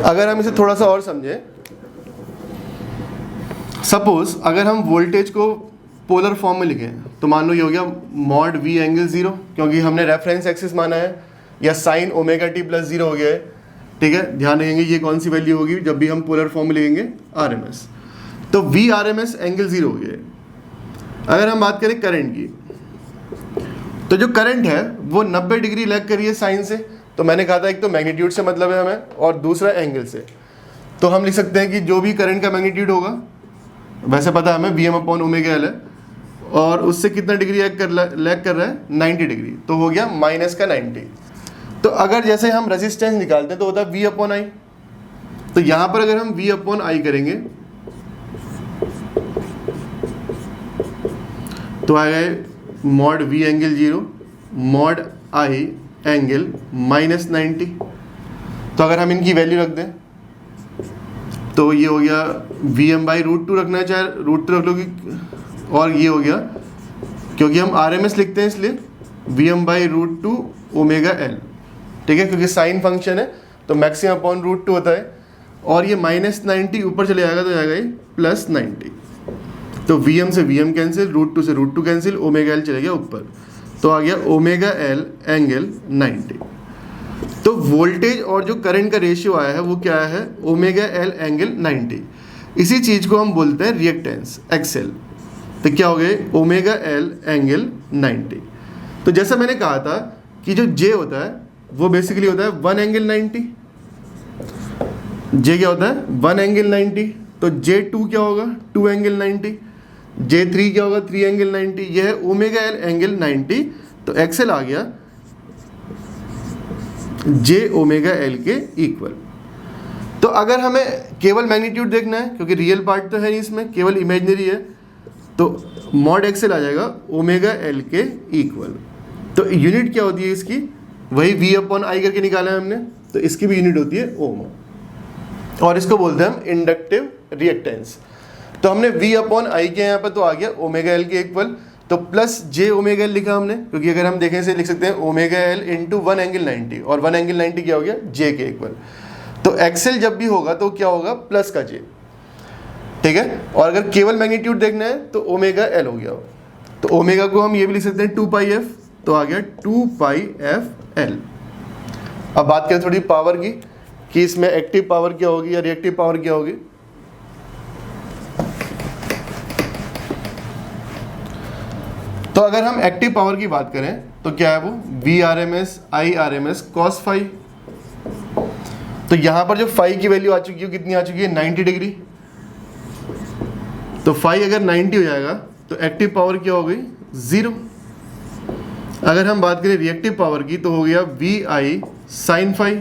अगर हम इसे थोड़ा सा और समझें, सपोज अगर हम वोल्टेज को पोलर फॉर्म में लिखें, तो मान लो ये हो गया मॉड वी एंगल 0, क्योंकि हमने रेफरेंस एक्सिस माना है, या साइन ओमेगा टी प्लस 0 हो गया है। ठीक है, ध्यान रखेंगे ये कौन सी वैल्यू होगी जब भी हम पोलर फॉर्म में लिखेंगे, RMS। तो वी RMS एंगल 0 हो गया है। अगर हम बात करें करंट की, तो जो करंट है वो 90 डिग्री लैग कर रही है साइन से। तो मैंने कहा था एक तो मैग्नीट्यूड से मतलब है हमें, और दूसरा एंगल से। तो हम लिख सकते हैं कि जो भी करंट का मैग्नीट्यूड होगा, वैसे पता है हमें V M upon omega L है, और उससे कितना डिग्री लैग कर रहा है, 90 डिग्री। तो हो गया माइनस का 90। तो अगर जैसे हम रेजिस्टेंस निकालते हैं तो होता है वी अपॉन आई। तो यहाँ पर अगर हम वी अपॉन आई करेंगे तो आएगा mod we angle 0 mod I angle minus 90। तो अगर हम इनकी वैल्यू रख दें तो ये हो गया वी एम बाई रूट 2 रखना है, चाहे रूट 2 रख लो, और ये हो गया क्योंकि हम RMS लिखते हैं इसलिए V M by root 2 omega L. ठीक है, क्योंकि साइन फंक्शन है तो मैक्सिमम अपॉन रूट 2 होता है, और ये माइनस 90 ऊपर चले जाएगा तो जाएगा ये प्लस 90। तो VM से VM कैंसिल, रूट 2 से रूट 2 कैंसिल, ओमेगा एल चले गया ऊपर, तो आ गया ओमेगा एल एंगल 90। तो वोल्टेज और जो करंट का रेशियो आया है वो क्या है, ओमेगा एल एंगल 90। इसी चीज को हम बोलते हैं रिएक्टेंस XL। तो क्या हो गए, ओमेगा एल एंगल 90। तो जैसा मैंने कहा था कि जो J होता है वो बेसिकली होता है 1 एंगल 90। J क्या होता है, 1 एंगल 90। तो J2 क्या होगा, 2 एंगल 90। J3 क्या होगा, 3 एंगल 90। यह है ओमेगा एल एंगल 90। तो XL आ गया J ओमेगा एल के इक्वल। तो अगर हमें केवल मैग्नीट्यूड देखना है, क्योंकि रियल पार्ट तो है नहीं इसमें, केवल इमेजिनरी है, तो मॉड XL आ जाएगा ओमेगा एल के इक्वल। तो यूनिट क्या होती है इसकी, वही V अपॉन आई करके निकाला है हमने, तो इसकी भी यूनिट होती है ओम, और इसको बोलते हैं हम इंडक्टिव रिएक्टेंस। तो हमने V अपॉन आई किया यहाँ पर, तो आ गया ओमेगा एल के इक्वल। तो प्लस J ओमेगा एल लिखा हमने, क्योंकि अगर हम देखें इसे लिख सकते हैं ओमेगा एल इंटू 1 एंगल 90, और 1 एंगल 90 क्या हो गया, J के इक्वल। तो XL जब भी होगा तो क्या होगा, प्लस का J। ठीक है, और अगर केवल मैग्नीट्यूड देखना है तो ओमेगा एल हो गया। तो ओमेगा को हम ये भी लिख सकते हैं 2 पाई एफ, तो आ गया 2 पाई एफ एल। अब बात करें थोड़ी पावर की, कि इसमें एक्टिव पावर क्या होगी या रिएक्टिव पावर क्या होगी। तो अगर हम एक्टिव पावर की बात करें तो क्या है वो VRMS IRMS cos फाई। तो यहाँ पर जो फाई की वैल्यू आ चुकी है कितनी आ चुकी है 90 डिग्री। तो फाई अगर 90 हो जाएगा तो एक्टिव पावर क्या हो गई 0। अगर हम बात करें रिएक्टिव पावर की तो हो गया VI sin फाई।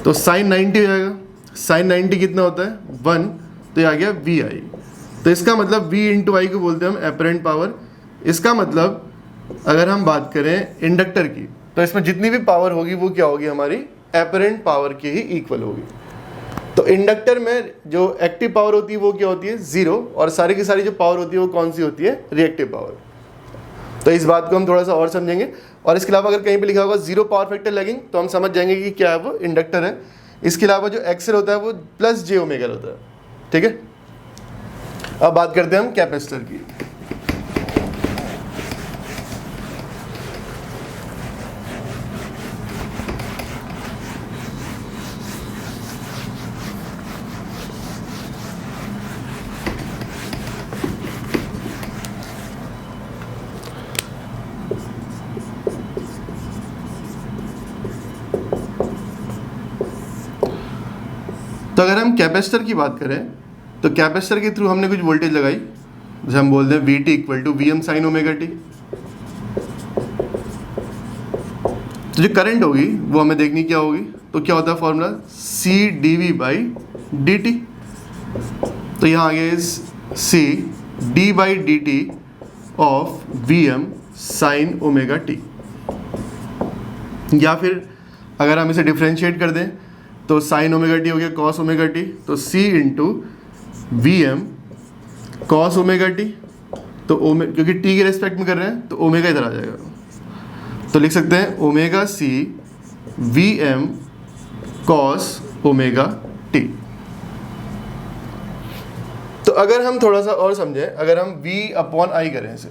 तो sin 90 हो जाएगा, sin 90 कितना होता है 1, तो ये आ गया VI। तो इसका मतलब V इंटू आई को बोलते हैं हम एपरेंट पावर। इसका मतलब अगर हम बात करें इंडक्टर की तो इसमें जितनी भी पावर होगी वो क्या होगी हमारी एपरेंट पावर के ही इक्वल होगी। तो इंडक्टर में जो एक्टिव पावर होती है वो क्या होती है 0, और सारी की सारी जो पावर होती है वो कौन सी होती है रिएक्टिव पावर। तो इस बात को हम थोड़ा सा और समझेंगे। और इसके अलावा अगर कहीं पे लिखा होगा 0 पावर फैक्टर लैगिंग तो हम समझ जाएंगे कि क्या है वो इंडक्टर है। इसके अलावा जो एक्सेल होता है वो प्लस जे ओमेगा होता है, ठीक है। अब बात करते हैं हम कैपेसिटर की। तो अगर हम कैपेसिटर की बात करें तो कैपेसिटर के थ्रू हमने कुछ वोल्टेज लगाई, जैसे हम बोलते हैं VT equal to VM sine omega T. तो जो करंट होगी वो हमें देखनी क्या होगी, तो क्या होता है फॉर्मूला CdV/dt। तो यहाँ आ गया CD/dt of VM sine omega T. या फिर अगर हम इसे डिफ्रेंशिएट कर दें तो साइन ओमेगा टी हो गया कॉस ओमेगा टी, तो C into VM cos omega T. तो क्योंकि टी के रेस्पेक्ट में कर रहे हैं तो ओमेगा इधर आ जाएगा, तो लिख सकते हैं omega C VM cos omega T. तो अगर हम थोड़ा सा और समझें, अगर हम V/I करें इसे,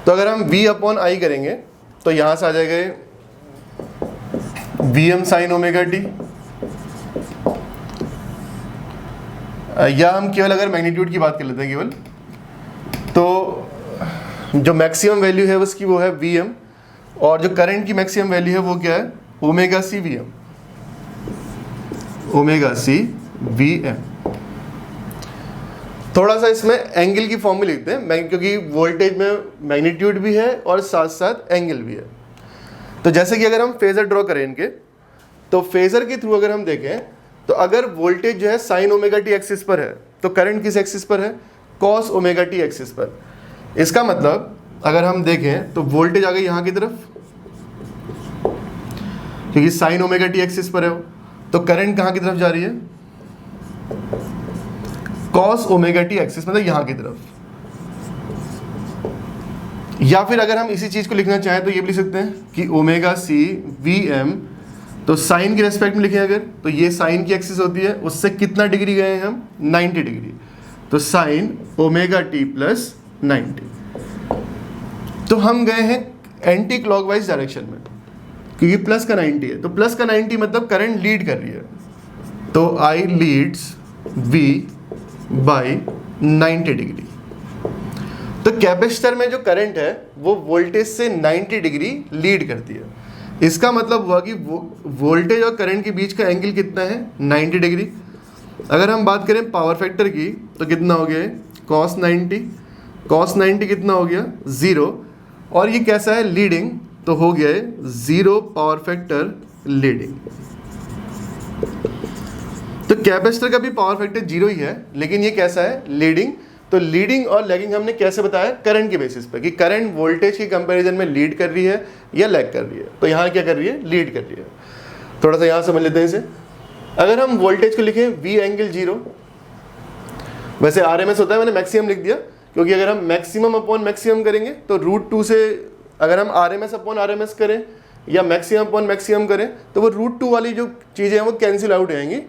तो अगर हम V/I करेंगे तो यहां से आ जाएगा VM साइन ओमेगा टी। या हम केवल अगर मैग्नीट्यूड की बात कर लेते हैं केवल, तो जो मैक्सिमम वैल्यू है उसकी वो है VM, और जो करंट की मैक्सिमम वैल्यू है वो क्या है omega C VM, omega C VM। थोड़ा सा इसमें एंगल की फॉर्म में लिखते हैं क्योंकि वोल्टेज में मैग्नीट्यूड भी है और साथ साथ एंगल भी है। तो जैसे कि अगर हम फेजर ड्रॉ करें इनके, तो फेजर के थ्रू अगर हम देखें तो अगर वोल्टेज जो है साइन ओमेगा टी एक्सिस पर है तो करंट किस एक्सिस पर है कॉस ओमेगा टी एक्सिस पर। इसका मतलब अगर हम देखें तो वोल्टेज आ गई यहाँ की तरफ क्योंकि साइन ओमेगा टी एक्सिस पर है वो, तो करंट कहाँ की तरफ जा रही है कॉस ओमेगा टी एक्सिस, मतलब यहाँ की तरफ। या फिर अगर हम इसी चीज को लिखना चाहें तो ये भी लिख सकते हैं कि ओमेगा C VM, तो साइन के रेस्पेक्ट में लिखें अगर, तो ये साइन की एक्सिस होती है, उससे कितना डिग्री गए हैं हम 90 डिग्री, तो साइन ओमेगा टी प्लस 90। तो हम गए हैं एंटी क्लॉकवाइज डायरेक्शन में क्योंकि प्लस का 90 है, तो प्लस का 90 मतलब करंट लीड कर रही है, तो I leads V by 90 degree. तो कैपेसिटर में जो करंट है वो वोल्टेज से 90 डिग्री लीड करती है। इसका मतलब हुआ कि वोल्टेज और करंट के बीच का एंगल कितना है 90 डिग्री। अगर हम बात करें पावर फैक्टर की तो कितना हो गया cos 90, cos 90 कितना हो गया 0, और ये कैसा है लीडिंग, तो हो गया 0 पावर फैक्टर लीडिंग। तो कैपेसिटर का भी पावर फैक्टर 0 ही है, लेकिन ये कैसा है लीडिंग। तो लीडिंग और लैगिंग हमने कैसे बताया करंट के बेसिस पर कि करंट वोल्टेज की कंपैरिजन में लीड कर रही है या लैग कर रही है। तो यहाँ क्या कर रही है लीड कर रही है। थोड़ा सा यहाँ समझ लेते हैं इसे। अगर हम वोल्टेज को लिखें V एंगल 0, वैसे RMS होता है, मैंने मैक्सिमम लिख दिया क्योंकि अगर हम मैक्सिमम अपॉन मैक्सिमम करेंगे तो √2 से अगर हम RMS अपॉन RMS करें या मैक्सिमम अपॉन मैक्सिमम करें तो वो √2 वाली जो चीज़ें हैं वो कैंसिल आउट हो जाएंगी।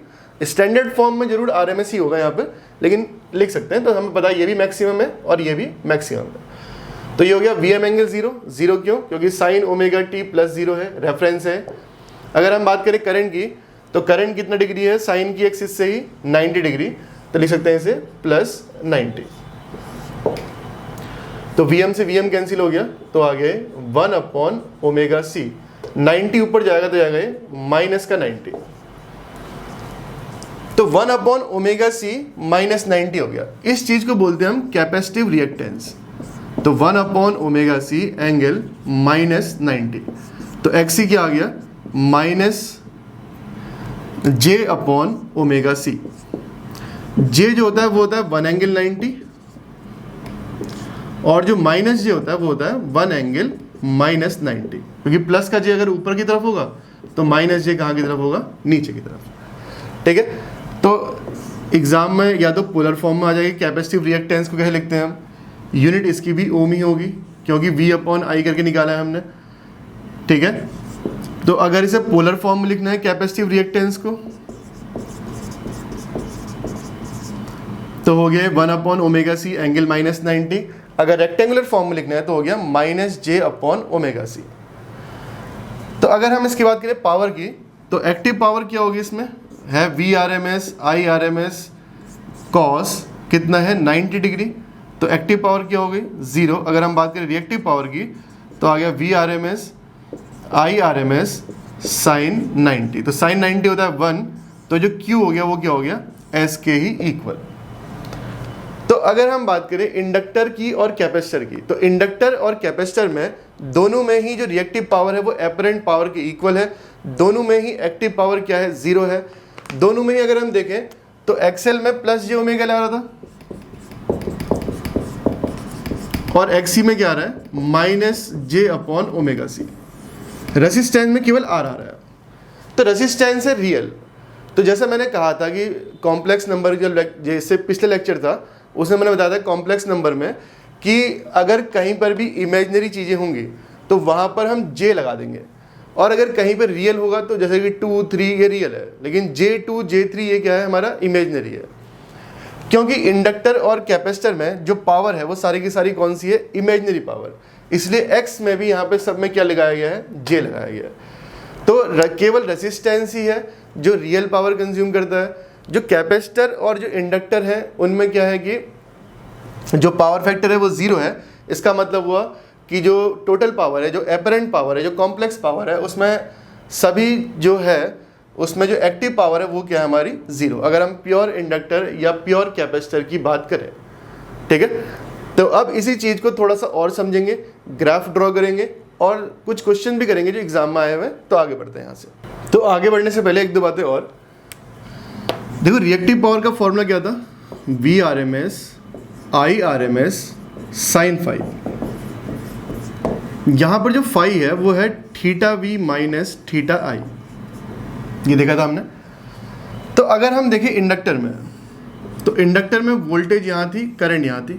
स्टैंडर्ड फॉर्म में जरूर RMS ही होगा यहाँ पे, लेकिन लिख सकते हैं। तो हमें पता है ये भी मैक्सिमम है और ये भी मैक्सिमम है। तो ये हो गया VM एंगल 0। 0 क्यों? क्योंकि साइन ओमेगा टी प्लस 0 है, रेफरेंस है। अगर हम बात करें करंट की तो करंट कितना डिग्री है साइन की एक्सिस से ही 90 डिग्री। तो लिख सकते हैं इसे प्लस 90। तो Vm से Vm कैंसिल हो गया, तो आ गए 1/ओमेगा c। 90 ऊपर जाएगा तो जाएगा ये माइनस का 90, तो 1/ओमेगा c माइनस 90 हो गया। इस चीज को बोलते हैं हम कैपेसिटिव रिएक्टेंस। तो 1/ओमेगा c एंगल माइनस 90, तो XC क्या आ गया, माइनस J/ओमेगा c। J जो होता है वो होता है 1 एंगल 90, और जो माइनस J होता है वो होता है 1 एंगल माइनस 90, क्योंकि प्लस का J अगर ऊपर की तरफ होगा तो माइनस J कहाँ की तरफ होगा, नीचे की तरफ। ठीक है, तो एग्जाम में या तो पोलर फॉर्म में आ जाएगी। कैपेसिटिव रिएक्टेंस को कैसे लिखते हैं हम, यूनिट इसकी भी ओम ही होगी, क्योंकि V/I करके निकाला है हमने। ठीक है, तो अगर इसे पोलर फॉर्म में लिखना है कैपेसिटिव रिएक्टेंस को, तो हो गया 1/ओमेगा c एंगल माइनस 90। अगर रेक्टेंगुलर फॉर्म में लिखना है तो हो गया माइनस J/ओमेगा c। तो अगर हम इसकी बात करें पावर की, तो एक्टिव पावर क्या होगी, इसमें है VRMS IRMS cos कितना है 90 डिग्री, तो एक्टिव पावर क्या हो गई 0। अगर हम बात करें रिएक्टिव पावर की, तो आ गया VRMS IRMS साइन 90, तो साइन 90 होता है 1, तो जो Q हो गया वो क्या हो गया S के ही इक्वल। तो अगर हम बात करें इंडक्टर की और कैपेसिटर की, तो इंडक्टर और कैपेसिटर में दोनों में ही जो रिएक्टिव पावर है वो एपरेंट पावर के इक्वल है, दोनों में ही एक्टिव पावर क्या है 0 है। दोनों में ही अगर हम देखें तो एक्सएल में प्लस J ओमेगा आ रहा था, और XC में क्या आ रहा है माइनस J/ओमेगा c। रेसिस्टेंस में केवल R आ रहा है, तो रेसिस्टेंस है रियल। तो जैसा मैंने कहा था कि कॉम्प्लेक्स नंबर जो जैसे पिछले लेक्चर था उसमें मैंने बताया था कॉम्प्लेक्स नंबर में कि अगर कहीं पर भी इमेजिनरी चीज़ें होंगी तो वहाँ पर हम J लगा देंगे, और अगर कहीं पर रियल होगा तो जैसे कि 2 3 ये रियल है, लेकिन J2 J3 ये क्या है हमारा इमेजिनरी है। क्योंकि इंडक्टर और कैपेसिटर में जो पावर है वो सारी की सारी कौन सी है, इमेजिनरी पावर, इसलिए X में भी यहाँ पे सब में क्या लगाया गया है, J लगाया गया है। तो केवल रेसिस्टेंस ही है जो रियल पावर कंज्यूम करता है। जो कैपेसिटर और जो इंडक्टर है उनमें क्या है कि जो पावर फैक्टर है वो 0 है। इसका मतलब हुआ कि जो टोटल पावर है, जो एपरेंट पावर है, जो कॉम्प्लेक्स पावर है, उसमें सभी जो है उसमें जो एक्टिव पावर है वो क्या है हमारी 0, अगर हम प्योर इंडक्टर या प्योर कैपेसिटर की बात करें। ठीक है, तो अब इसी चीज़ को थोड़ा सा और समझेंगे, ग्राफ ड्रॉ करेंगे और कुछ क्वेश्चन भी करेंगे जो एग्जाम में आए हुए हैं। तो आगे बढ़ते हैं यहाँ से। तो आगे बढ़ने से पहले एक दो बातें और देखो। रिएक्टिव पावर का फॉर्मूला क्या था, VRMS IRMS साइन फाई। यहाँ पर जो फाई है वो है θV माइनस θI, ये देखा था हमने। तो अगर हम देखें इंडक्टर में, तो इंडक्टर में वोल्टेज यहाँ थी, करंट यहाँ थी,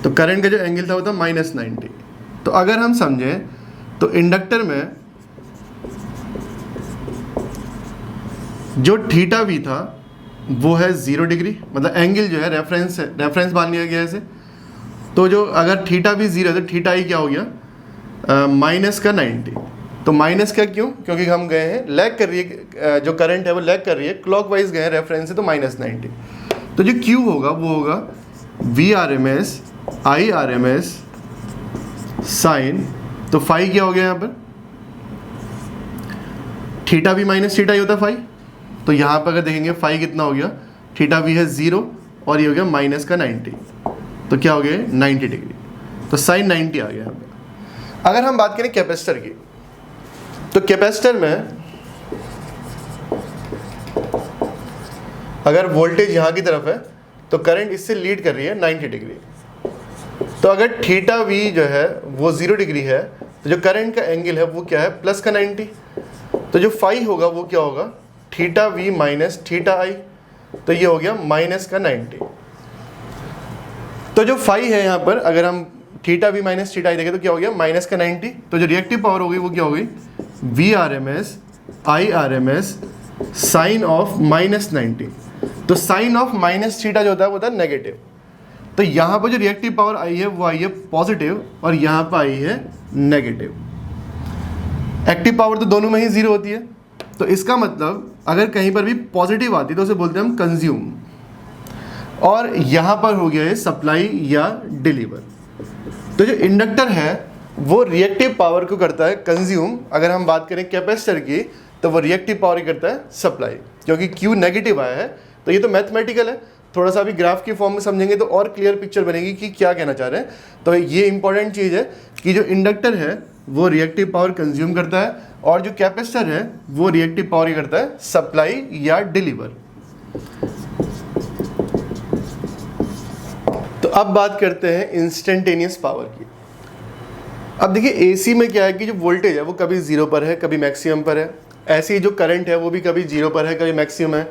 तो करंट का जो एंगल था वो था माइनस 90। तो अगर हम समझें तो इंडक्टर में जो θV था वो है 0 डिग्री, मतलब एंगल जो है रेफरेंस है, रेफरेंस मान लिया गया इसे। तो जो अगर θV 0 है तो θI क्या हो गया माइनस का 90। तो माइनस का क्यों, क्योंकि हम गए हैं लैग कर रही है, जो करंट है वो लैग कर रही है, क्लॉकवाइज गए हैं रेफरेंस से, तो माइनस 90। तो जो Q होगा वो होगा VRMS IRMS साइन, तो फाई क्या हो गया यहाँ पर θV माइनस θI होता है फाई। तो यहाँ पर अगर देखेंगे फाई कितना हो गया, θV है 0 और ये हो गया माइनस का 90, तो क्या हो गया 90 डिग्री, तो साइन 90 आ गया यहाँ पर। अगर हम बात करें कैपेसिटर की, तो कैपेसिटर में अगर वोल्टेज यहाँ की तरफ है तो करंट इससे लीड कर रही है 90 डिग्री। तो अगर θV जो है वो 0 डिग्री है तो जो करंट का एंगल है वो क्या है प्लस का 90। तो जो फाई होगा वो क्या होगा θV माइनस θI, तो ये हो गया माइनस का 90। तो जो फाई है यहाँ पर अगर हम θV माइनस θI देखें तो क्या हो गया माइनस का 90। तो जो रिएक्टिव पावर हो गई वो क्या हो गई VRMS IRMS sine of minus 90। तो साइन ऑफ माइनस थीटा जो होता है वो होता है नेगेटिव। तो यहाँ पर जो रिएक्टिव पावर आई है वो आई है पॉजिटिव और यहाँ पर आई है नेगेटिव। एक्टिव पावर तो दोनों में ही 0 होती है, तो इसका मतलब अगर कहीं पर भी पॉजिटिव आती है तो उसे बोलते हैं हम कंज्यूम। और यहाँ पर हो गया है सप्लाई या डिलीवर। तो जो इंडक्टर है वो रिएक्टिव पावर को करता है कंज्यूम। अगर हम बात करें कैपेसिटर की तो वो रिएक्टिव पावर ही करता है सप्लाई, क्योंकि Q नेगेटिव आया है। तो ये तो मैथमेटिकल है, थोड़ा सा अभी ग्राफ की फॉर्म में समझेंगे तो और क्लियर पिक्चर बनेगी कि क्या कहना चाह रहे हैं। तो ये इंपॉर्टेंट चीज़ है कि जो इंडक्टर है वो रिएक्टिव पावर कंज्यूम करता है और जो कैपेसिटर है वो रिएक्टिव पावर ही करता है सप्लाई या डिलीवर। तो अब बात करते हैं इंस्टेंटेनियस पावर की। अब देखिए एसी में क्या है कि जो वोल्टेज है वो कभी जीरो पर है, कभी मैक्सिमम पर है। ऐसे ही जो करंट है वो भी कभी जीरो पर है, कभी मैक्सिमम है।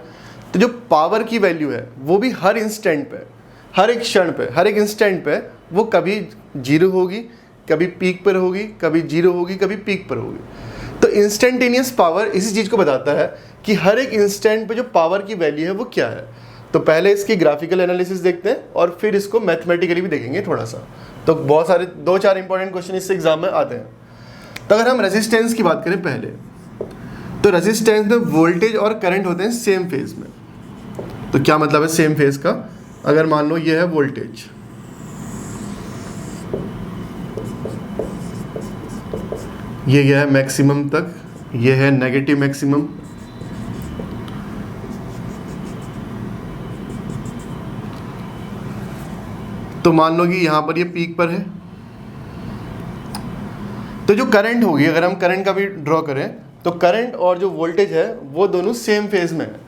तो जो पावर की वैल्यू है वो भी हर इंस्टेंट पे, हर एक क्षण पे, हर एक इंस्टेंट पे वो कभी जीरो होगी, कभी पीक पर होगी, कभी जीरो होगी, कभी पीक पर होगी। तो इंस्टेंटेनियस पावर इसी चीज़ को बताता है कि हर एक इंस्टेंट पे जो पावर की वैल्यू है वो क्या है। तो पहले इसकी ग्राफिकल एनालिसिस देखते हैं और फिर इसको मैथमेटिकली भी देखेंगे थोड़ा सा। तो बहुत सारे 2-4 इंपॉर्टेंट क्वेश्चन इससे एग्जाम में आते हैं। तो अगर हम रेजिस्टेंस की बात करें पहले, तो रेजिस्टेंस में वोल्टेज और करंट होते हैं सेम फेज में। तो क्या मतलब है सेम फेज का? अगर मान लो ये है वोल्टेज, ये गया है मैक्सिमम तक, ये है नेगेटिव मैक्सिमम, तो मान लो कि यहाँ पर ये पीक पर है। तो जो करंट होगी, अगर हम करंट का भी ड्रॉ करें तो करंट और जो वोल्टेज है वो दोनों सेम फेज में है।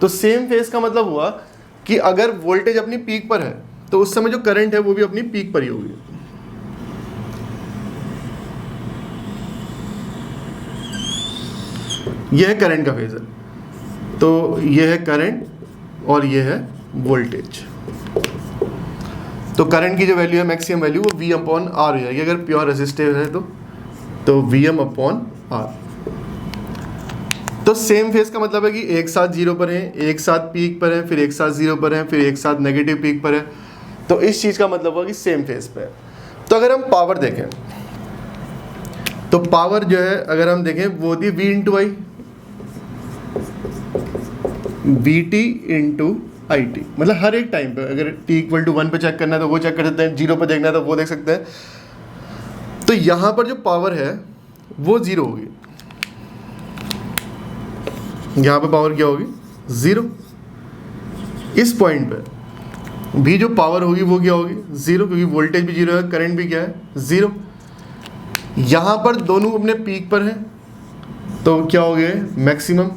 तो सेम फेज का मतलब हुआ कि अगर वोल्टेज अपनी पीक पर है तो उस समय जो करंट है वो भी अपनी पीक पर ही होगी। यह है करंट का फेजर। तो यह है करंट और यह है वोल्टेज। तो करंट की जो वैल्यू है मैक्सिमम वैल्यू वो V/R हो जाएगी अगर प्योर रेजिस्टिव है तो Vm/R। तो सेम फेज का मतलब है कि एक साथ जीरो पर है, एक साथ पीक पर है, फिर एक साथ जीरो पर है, फिर एक साथ नेगेटिव पीक पर है। तो इस चीज़ का मतलब हुआ कि सेम फेज पे है। तो अगर हम पावर देखें तो पावर जो है अगर हम देखें वो होती है V/I, VT/IT। मतलब हर एक टाइम पे अगर t=1 पे चेक करना है तो वो चेक कर सकते हैं, 0 पे देखना है तो वो देख सकते हैं। तो यहाँ पर जो पावर है वो जीरो होगी, यहाँ पे पावर क्या होगी? जीरो। इस पॉइंट पे भी जो पावर होगी वो क्या होगी? जीरो, क्योंकि वोल्टेज भी जीरो है, करंट भी क्या है? जीरो। यहाँ पर दोनों अपने पीक पर हैं तो क्या हो गए? मैक्सिमम।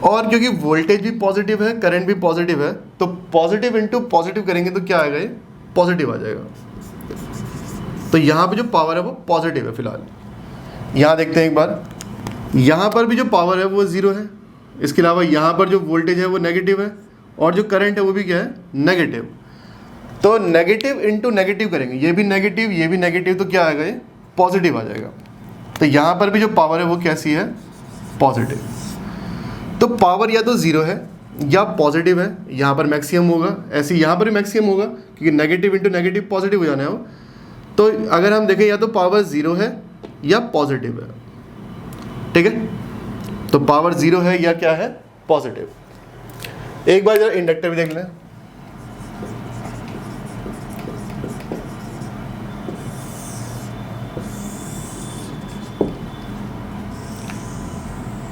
और क्योंकि वोल्टेज भी पॉजिटिव है, करंट भी पॉजिटिव है, तो पॉजिटिव इंटू पॉजिटिव करेंगे तो क्या आएगा? ये पॉजिटिव आ जाएगा। तो यहाँ पे जो पावर है वो पॉजिटिव है फिलहाल। यहाँ देखते हैं एक बार, यहाँ पर भी जो पावर है वो ज़ीरो है। इसके अलावा यहाँ पर जो वोल्टेज है वो नेगेटिव है और जो करंट है वो भी क्या है? नेगेटिव। तो नेगेटिव इंटू नेगेटिव करेंगे, ये भी नेगेटिव, ये भी नेगेटिव, तो क्या आएगा? ये पॉजिटिव आ जाएगा। तो यहाँ पर भी जो पावर है वो कैसी है? पॉजिटिव। तो पावर या तो ज़ीरो है या पॉजिटिव है, यहाँ पर मैक्सिमम होगा, ऐसे यहाँ पर भी मैक्सिमम होगा क्योंकि नेगेटिव इंटू नेगेटिव पॉजिटिव हो जाना है वो। तो अगर हम देखें या तो पावर ज़ीरो है या पॉजिटिव है, ठीक है। तो पावर ज़ीरो है या क्या है? पॉजिटिव। एक बार जरा इंडक्टर भी देख लें।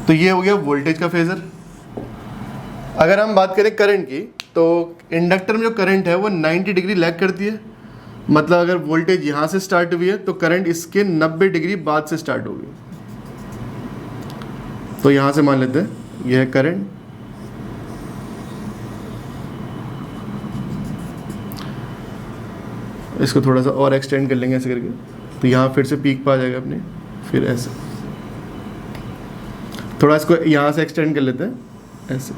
तो ये हो गया वोल्टेज का फेजर। अगर हम बात करें करंट की तो इंडक्टर में जो करंट है वो 90 डिग्री लैग करती है। मतलब अगर वोल्टेज यहाँ से स्टार्ट हुई है तो करंट इसके 90 डिग्री बाद से स्टार्ट होगी। तो यहाँ से मान लेते हैं यह है करंट, इसको थोड़ा सा और एक्सटेंड कर लेंगे ऐसे करके, तो यहाँ फिर से पीक पर आ जाएगा अपने, फिर ऐसे थोड़ा इसको यहाँ से एक्सटेंड कर लेते हैं ऐसे।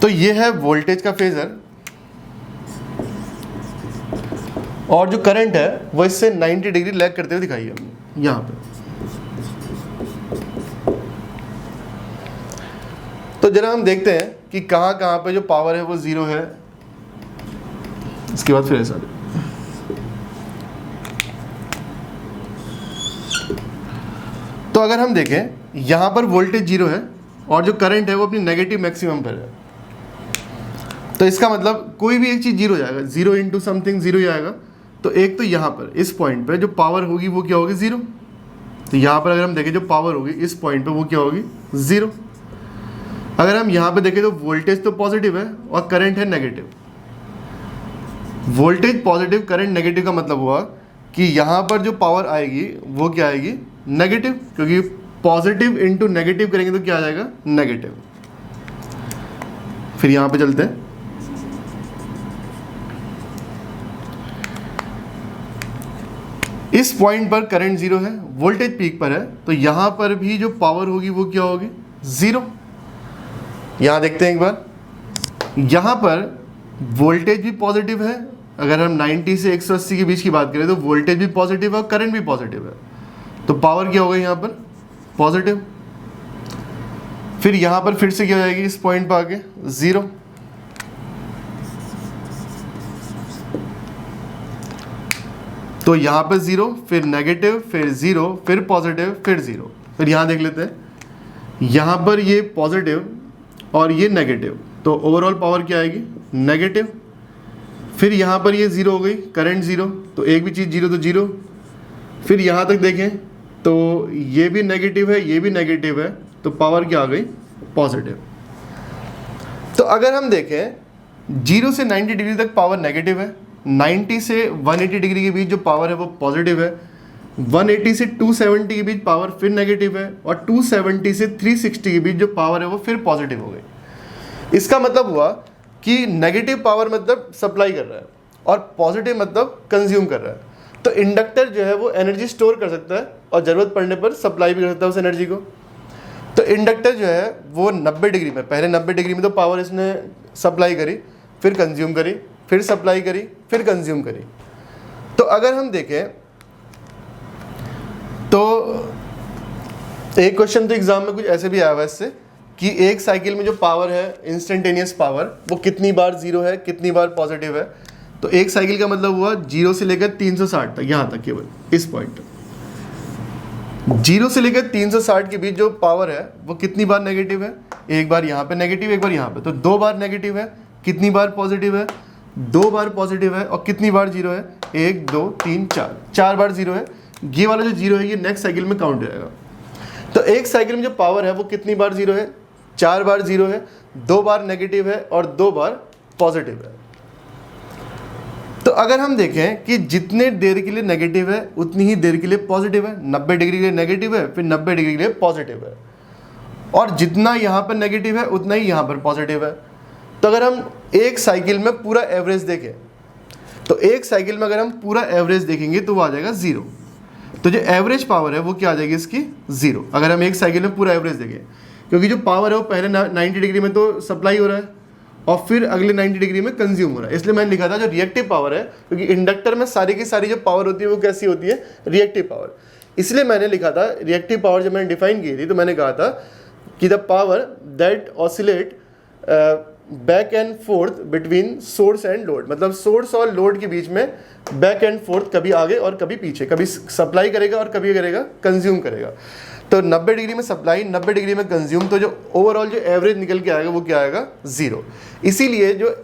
तो ये है वोल्टेज का फेजर और जो करंट है वो इससे 90 डिग्री लैग करते हुए दिखाई है हमने यहाँ पे। तो जरा हम देखते हैं कि कहाँ कहाँ पे जो पावर है वो ज़ीरो है। इसके बाद फिर ऐसा तो अगर हम देखें यहाँ पर वोल्टेज 0 है और जो करंट है वो अपनी नेगेटिव मैक्सिमम पर है, तो इसका मतलब कोई भी एक चीज़ 0 जाएगा, 0 इंटू समथिंग 0 जाएगा। तो एक तो यहाँ पर इस पॉइंट पे जो पावर होगी वो क्या होगी 0। तो यहाँ पर अगर हम देखें जो पावर होगी इस पॉइंट पे वो क्या होगी 0। अगर हम यहाँ पे देखें तो वोल्टेज तो पॉजिटिव है और करंट है negative. Voltage positive current negative का मतलब हुआ कि यहाँ पर जो पावर आएगी वो क्या आएगी नेगेटिव, क्योंकि पॉजिटिव इंटू नेगेटिव करेंगे तो क्या आ जाएगा नेगेटिव। फिर यहाँ पे चलते हैं, इस पॉइंट पर करंट 0 है, वोल्टेज पीक पर है, तो यहाँ पर भी जो पावर होगी वो क्या होगी 0। यहाँ देखते हैं एक बार, यहाँ पर वोल्टेज भी पॉजिटिव है। अगर हम 90 से 180 के बीच की बात करें तो वोल्टेज भी पॉजिटिव है और करंट भी पॉजिटिव है, तो पावर क्या होगा यहाँ पर पॉजिटिव। फिर यहाँ पर फिर से क्या हो जाएगी इस पॉइंट पर आके 0। तो यहाँ पर 0, फिर नेगेटिव, फिर 0, फिर पॉजिटिव, फिर 0। फिर यहाँ देख लेते हैं, यहाँ पर ये पॉजिटिव और ये नेगेटिव, तो ओवरऑल पावर क्या आएगी नेगेटिव। फिर यहाँ पर ये 0 हो गई, करंट 0, तो एक भी चीज़ 0 तो 0। फिर यहाँ तक देखें तो ये भी नेगेटिव है, ये भी नेगेटिव है, तो पावर क्या आ गई पॉजिटिव। तो अगर हम देखें 0 से 90 डिग्री तक पावर नेगेटिव है, 90 से 180 डिग्री के बीच जो पावर है वो पॉजिटिव है, 180 से 270 के बीच पावर फिर नेगेटिव है, और 270 से 360 के बीच जो पावर है वो फिर पॉजिटिव हो गई। इसका मतलब हुआ कि नेगेटिव पावर मतलब सप्लाई कर रहा है और पॉजिटिव मतलब कंज्यूम कर रहा है। तो इंडक्टर जो है वो एनर्जी स्टोर कर सकता है और ज़रूरत पड़ने पर सप्लाई भी कर सकता है उस एनर्जी को। तो इंडक्टर जो है वो 90 डिग्री में, पहले 90 डिग्री में तो पावर इसने सप्लाई करी, फिर कंज्यूम करी, फिर सप्लाई करी, फिर कंज्यूम करी। तो अगर हम देखें तो एक क्वेश्चन तो एग्जाम में कुछ ऐसे भी आया हुआ इससे कि एक साइकिल में जो पावर है इंस्टेंटेनियस पावर वो कितनी बार 0 है, कितनी बार पॉजिटिव है। तो एक साइकिल का मतलब हुआ 0 से लेकर 360 तक, यहाँ तक केवल इस पॉइंट 0 से लेकर 360 के बीच जो पावर है वो कितनी बार नेगेटिव है, एक बार यहाँ पे नेगेटिव, एक बार यहाँ पे, तो 2 बार नेगेटिव है। कितनी बार पॉजिटिव है 2 बार पॉजिटिव है, और कितनी बार 0 है 1 2 3 4, 4 बार 0 है। ये वाला जो 0 है ये नेक्स्ट साइकिल में काउंट हो जाएगा। तो एक साइकिल में जो पावर है वो कितनी बार 0 है 4 बार 0 है, 2 बार नेगेटिव है और 2 बार पॉजिटिव है। तो अगर हम देखें कि जितने देर के लिए नेगेटिव है उतनी ही देर के लिए पॉजिटिव है, 90 डिग्री के लिए नेगेटिव है, फिर 90 डिग्री के लिए पॉजिटिव है, और जितना यहाँ पर नेगेटिव है उतना ही यहाँ पर पॉजिटिव है। तो अगर हम एक साइकिल में पूरा एवरेज देखें तो एक साइकिल में अगर हम पूरा एवरेज देखेंगे तो वो आ जाएगा 0। तो जो एवरेज पावर है वो क्या आ जाएगी इसकी 0, अगर हम एक साइकिल में पूरा एवरेज देखें, क्योंकि जो पावर है वो पहले 90 डिग्री में तो सप्लाई हो रहा है और फिर अगले 90 डिग्री में कंज्यूम हो रहा है। इसलिए मैंने लिखा था जो रिएक्टिव पावर है, क्योंकि इंडक्टर में सारी की सारी जो पावर होती है वो कैसी होती है रिएक्टिव पावर। इसलिए मैंने लिखा था रिएक्टिव पावर जब मैंने डिफाइन की थी तो मैंने कहा था कि the power that oscillate back and fourth between source and load, मतलब सोर्स और लोड के बीच में बैक एंड फोर्थ, कभी आगे और कभी पीछे, कभी सप्लाई करेगा और कभी करेगा कंज्यूम करेगा। तो 90 डिग्री में सप्लाई, 90 डिग्री में कंज्यूम, तो जो ओवरऑल जो एवरेज निकल के आएगा वो क्या आएगा 0। इसीलिए जो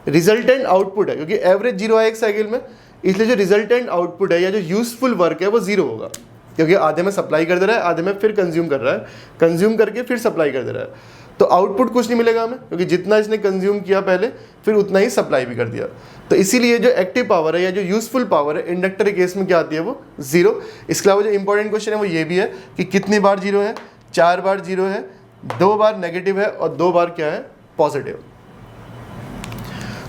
रिजल्टेंट आउटपुट है, क्योंकि एवरेज 0 है एक साइकिल में, इसलिए जो रिजल्टेंट आउटपुट है या जो यूजफुल वर्क है वो 0 होगा, क्योंकि आधे में सप्लाई कर दे रहा है, आधे में फिर कंज्यूम कर रहा है, कंज्यूम करके फिर सप्लाई कर दे रहा है। तो आउटपुट कुछ नहीं मिलेगा हमें, क्योंकि जितना इसने कंज्यूम किया पहले फिर उतना ही सप्लाई भी कर दिया। तो इसीलिए जो एक्टिव पावर है या जो यूजफुल पावर है इंडक्टर के केस में क्या आती है वो 0। इसके अलावा जो इंपॉर्टेंट क्वेश्चन है वो ये भी है कि कितनी बार 0 है, 4 बार 0 है, 2 बार नेगेटिव है और 2 बार क्या है पॉजिटिव।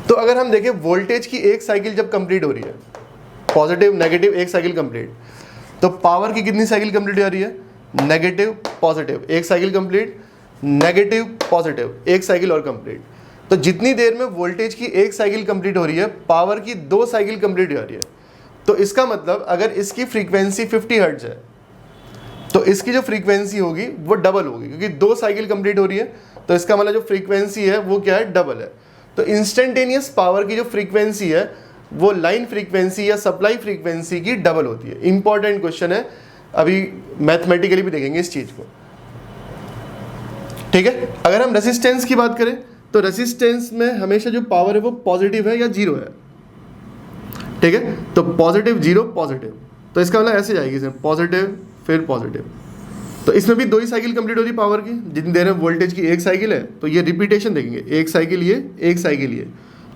तो अगर हम देखें वोल्टेज की एक साइकिल जब कंप्लीट हो रही है, पॉजिटिव नेगेटिव एक साइकिल कंप्लीट, तो पावर की कितनी साइकिल कंप्लीट हो रही है नेगेटिव पॉजिटिव एक साइकिल कंप्लीट, नेगेटिव पॉजिटिव एक साइकिल और कंप्लीट। तो जितनी देर में वोल्टेज की एक साइकिल कंप्लीट हो रही है पावर की 2 साइकिल कंप्लीट हो रही है। तो इसका मतलब अगर इसकी फ्रीक्वेंसी 50 हर्ट्ज है तो इसकी जो फ्रीक्वेंसी होगी वो डबल होगी, क्योंकि 2 साइकिल कंप्लीट हो रही है, तो इसका मतलब जो फ्रीक्वेंसी है वो क्या है डबल है। तो इंस्टेंटेनियस पावर की जो फ्रीक्वेंसी है वो लाइन फ्रीक्वेंसी या सप्लाई फ्रीक्वेंसी की डबल होती है। इंपॉर्टेंट क्वेश्चन है, अभी मैथमेटिकली भी देखेंगे इस चीज़ को, ठीक है। अगर हम रेसिस्टेंस की बात करें तो रेसिस्टेंस में हमेशा जो पावर है वो पॉजिटिव है या जीरो है, ठीक है। तो पॉजिटिव जीरो पॉजिटिव, तो इसका मतलब ऐसे जाएगी इसमें पॉजिटिव फिर पॉजिटिव। तो इसमें भी 2 ही साइकिल कंप्लीट हो रही पावर की, जितनी देर में वोल्टेज की 1 साइकिल है, तो ये रिपीटेशन देखेंगे, 1 साइकिल ये 1 साइकिल ये,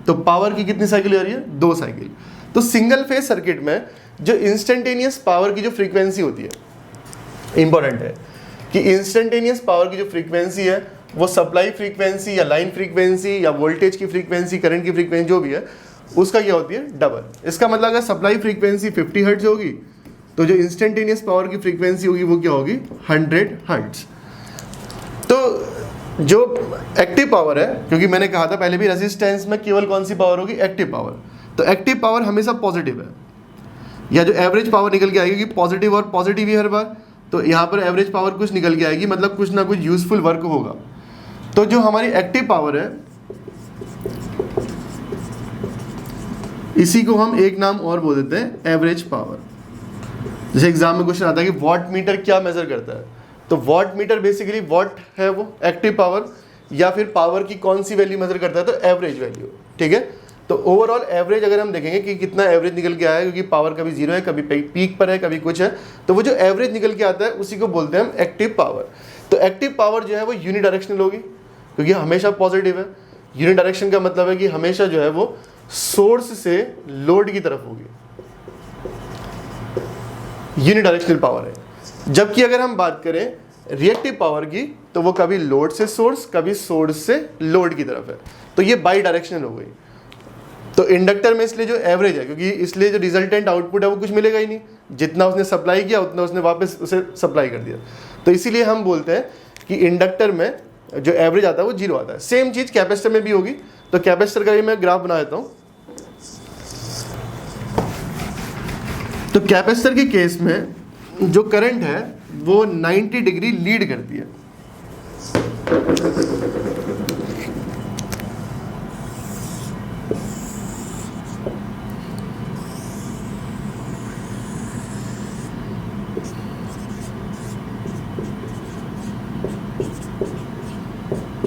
तो पावर की कितनी साइकिल हो रही है, 2 साइकिल। तो सिंगल फेज सर्किट में जो इंस्टेंटेनियस पावर की जो फ्रीक्वेंसी होती है, इंपॉर्टेंट है कि इंस्टेंटेनियस पावर की जो फ्रीक्वेंसी है वो सप्लाई फ्रीक्वेंसी या लाइन फ्रीक्वेंसी या वोल्टेज की फ्रीक्वेंसी, करंट की फ्रीक्वेंसी जो भी है उसका क्या होती है, डबल। इसका मतलब अगर सप्लाई फ्रीक्वेंसी 50 हर्ट्ज होगी तो जो इंस्टेंटेनियस पावर की फ्रीक्वेंसी होगी वो क्या होगी, 100 हर्ट्ज। तो जो एक्टिव पावर है, क्योंकि मैंने कहा था पहले भी रेजिस्टेंस में केवल कौन सी पावर होगी, एक्टिव पावर, तो एक्टिव पावर हमेशा पॉजिटिव है, या जो एवरेज पावर निकल के आएगी पॉजिटिव और पॉजिटिव ही हर बार, तो यहाँ पर एवरेज पावर कुछ निकल के आएगी, मतलब कुछ ना कुछ यूजफुल वर्क होगा। तो जो हमारी एक्टिव पावर है इसी को हम एक नाम और बोल देते हैं एवरेज पावर। जैसे एग्जाम में क्वेश्चन आता है कि वॉट मीटर क्या मेजर करता है, तो वॉट मीटर बेसिकली वॉट है वो एक्टिव पावर, या फिर पावर की कौन सी वैल्यू मेजर करता है, तो एवरेज वैल्यू, ठीक है। तो ओवरऑल एवरेज अगर हम देखेंगे कि कितना एवरेज निकल के आया है, क्योंकि पावर कभी जीरो है, कभी पीक पर है, कभी कुछ है, तो वो जो एवरेज निकल के आता है उसी को बोलते हैं हम एक्टिव पावर। तो एक्टिव पावर जो है वो यूनिडायरेक्शनल होगी, क्योंकि हमेशा पॉजिटिव है। यूनिडायरेक्शन का मतलब है कि हमेशा जो है वो सोर्स से लोड की तरफ होगी, यूनिडायरेक्शनल पावर है। जबकि अगर हम बात करें रिएक्टिव पावर की तो वो कभी लोड से सोर्स, कभी सोर्स से लोड की तरफ है, तो ये बाई डायरेक्शनल हो गई। तो इंडक्टर में इसलिए जो एवरेज है, क्योंकि इसलिए जो रिजल्टेंट आउटपुट है वो कुछ मिलेगा ही नहीं, जितना उसने सप्लाई किया उतना उसने वापस उसे सप्लाई कर दिया, तो इसीलिए हम बोलते हैं कि इंडक्टर में जो एवरेज आता है वो जीरो आता है। सेम चीज़ कैपेसिटर में भी होगी, तो कैपेसिटर का भी मैं ग्राफ बना देता हूँ। तो कैपेसिटर के केस में जो करंट है वो 90 डिग्री लीड करती है।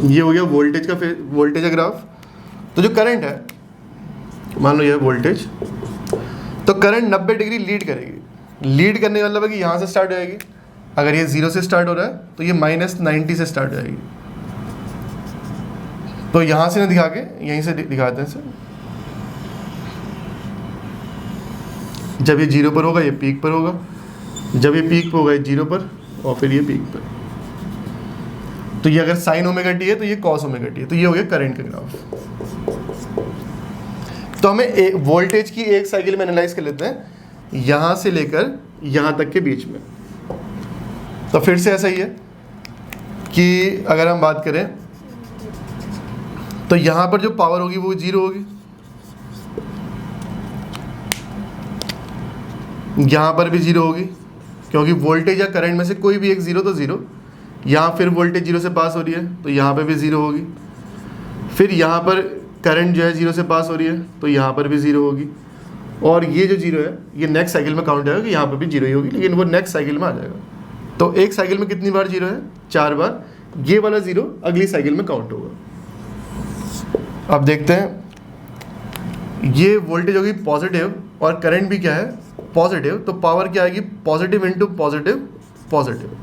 ये हो गया वोल्टेज का वोल्टेज का ग्राफ। तो जो करंट है, मान लो ये वोल्टेज, तो करंट 90 डिग्री लीड करेगी। लीड करने का मतलब है कि यहाँ से स्टार्ट हो जाएगी, अगर ये 0 से स्टार्ट हो रहा है तो ये -90 से स्टार्ट हो जाएगी। तो यहाँ से ना दिखा के यहीं से दिखाते हैं सर। जब ये 0 पर होगा ये पीक पर होगा, जब ये पीक पर होगा ये 0 पर, और फिर ये पीक पर। तो ये अगर साइन ओमेगा टी है तो ये कॉस ओमेगा टी है। तो ये हो गया करंट का ग्राफ। तो हमें वोल्टेज की एक साइकिल में एनालाइज कर लेते हैं, यहाँ से लेकर यहाँ तक के बीच में। तो फिर से ऐसा ही है कि अगर हम बात करें तो यहाँ पर जो पावर होगी वो 0 होगी, यहाँ पर भी 0 होगी, क्योंकि वोल्टेज या करंट में से कोई भी एक 0 तो 0। यहाँ फिर वोल्टेज 0 से पास हो रही है तो यहाँ पर भी 0 होगी। फिर यहाँ पर करंट जो है 0 से पास हो रही है तो यहाँ पर भी 0 होगी। और ये जो 0 है ये नेक्स्ट साइकिल में काउंट होगा कि यहाँ पर भी 0 ही होगी, लेकिन वो नेक्स्ट साइकिल में आ जाएगा। तो एक साइकिल में कितनी बार 0 है, 4 बार। ये वाला 0 अगली साइकिल में काउंट होगा। अब देखते हैं, ये वोल्टेज होगी पॉजिटिव और करंट भी क्या है, पॉजिटिव। तो पावर क्या आएगी, पॉजिटिव इंटू पॉजिटिव पॉजिटिव।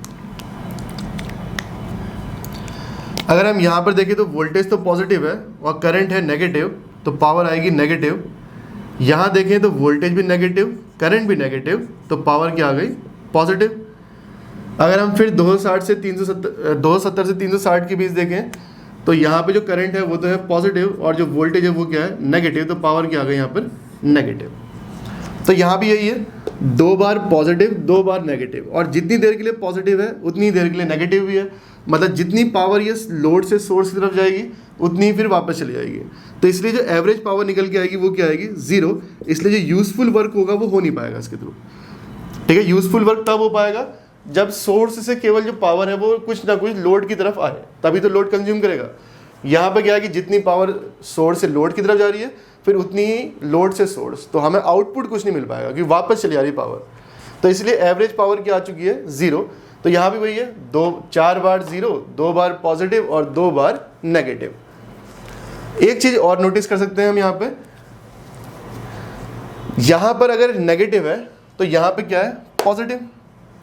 अगर हम यहाँ पर देखें तो वोल्टेज तो पॉजिटिव है और करंट है नेगेटिव, तो पावर आएगी नेगेटिव। यहाँ देखें तो वोल्टेज भी नेगेटिव, करंट भी नेगेटिव, तो पावर क्या आ गई, पॉजिटिव। अगर हम फिर 270 से 360 के बीच देखें तो यहाँ पे जो करंट है वो तो है पॉजिटिव और जो वोल्टेज है वो क्या है, नेगेटिव, तो पावर क्या आ गई यहाँ पर, नेगेटिव। तो यहाँ भी यही है, 2 बार पॉजिटिव 2 बार नेगेटिव, और जितनी देर के लिए पॉजिटिव है उतनी देर के लिए नेगेटिव भी है। मतलब जितनी पावर ये लोड से सोर्स की तरफ जाएगी उतनी फिर वापस चली जाएगी। तो इसलिए जो एवरेज पावर निकल के आएगी वो क्या आएगी, 0। इसलिए जो यूजफुल वर्क होगा वो हो नहीं पाएगा इसके थ्रू, ठीक है। यूजफुल वर्क तब हो पाएगा जब सोर्स से केवल जो पावर है वो कुछ ना कुछ लोड की तरफ आए, तभी तो लोड कंज्यूम करेगा। यहाँ पर क्या है कि जितनी पावर सोर्स से लोड की तरफ जा रही है फिर उतनी ही लोड से सोर्स, तो हमें आउटपुट कुछ नहीं मिल पाएगा क्योंकि वापस चली जा रही पावर। तो इसलिए एवरेज पावर क्या आ चुकी है 0। तो यहाँ भी वही है, 4 बार 0, 2 बार पॉजिटिव और 2 बार नेगेटिव। एक चीज और नोटिस कर सकते हैं हम यहाँ पे, यहाँ पर अगर नेगेटिव है तो यहाँ पे क्या है पॉजिटिव,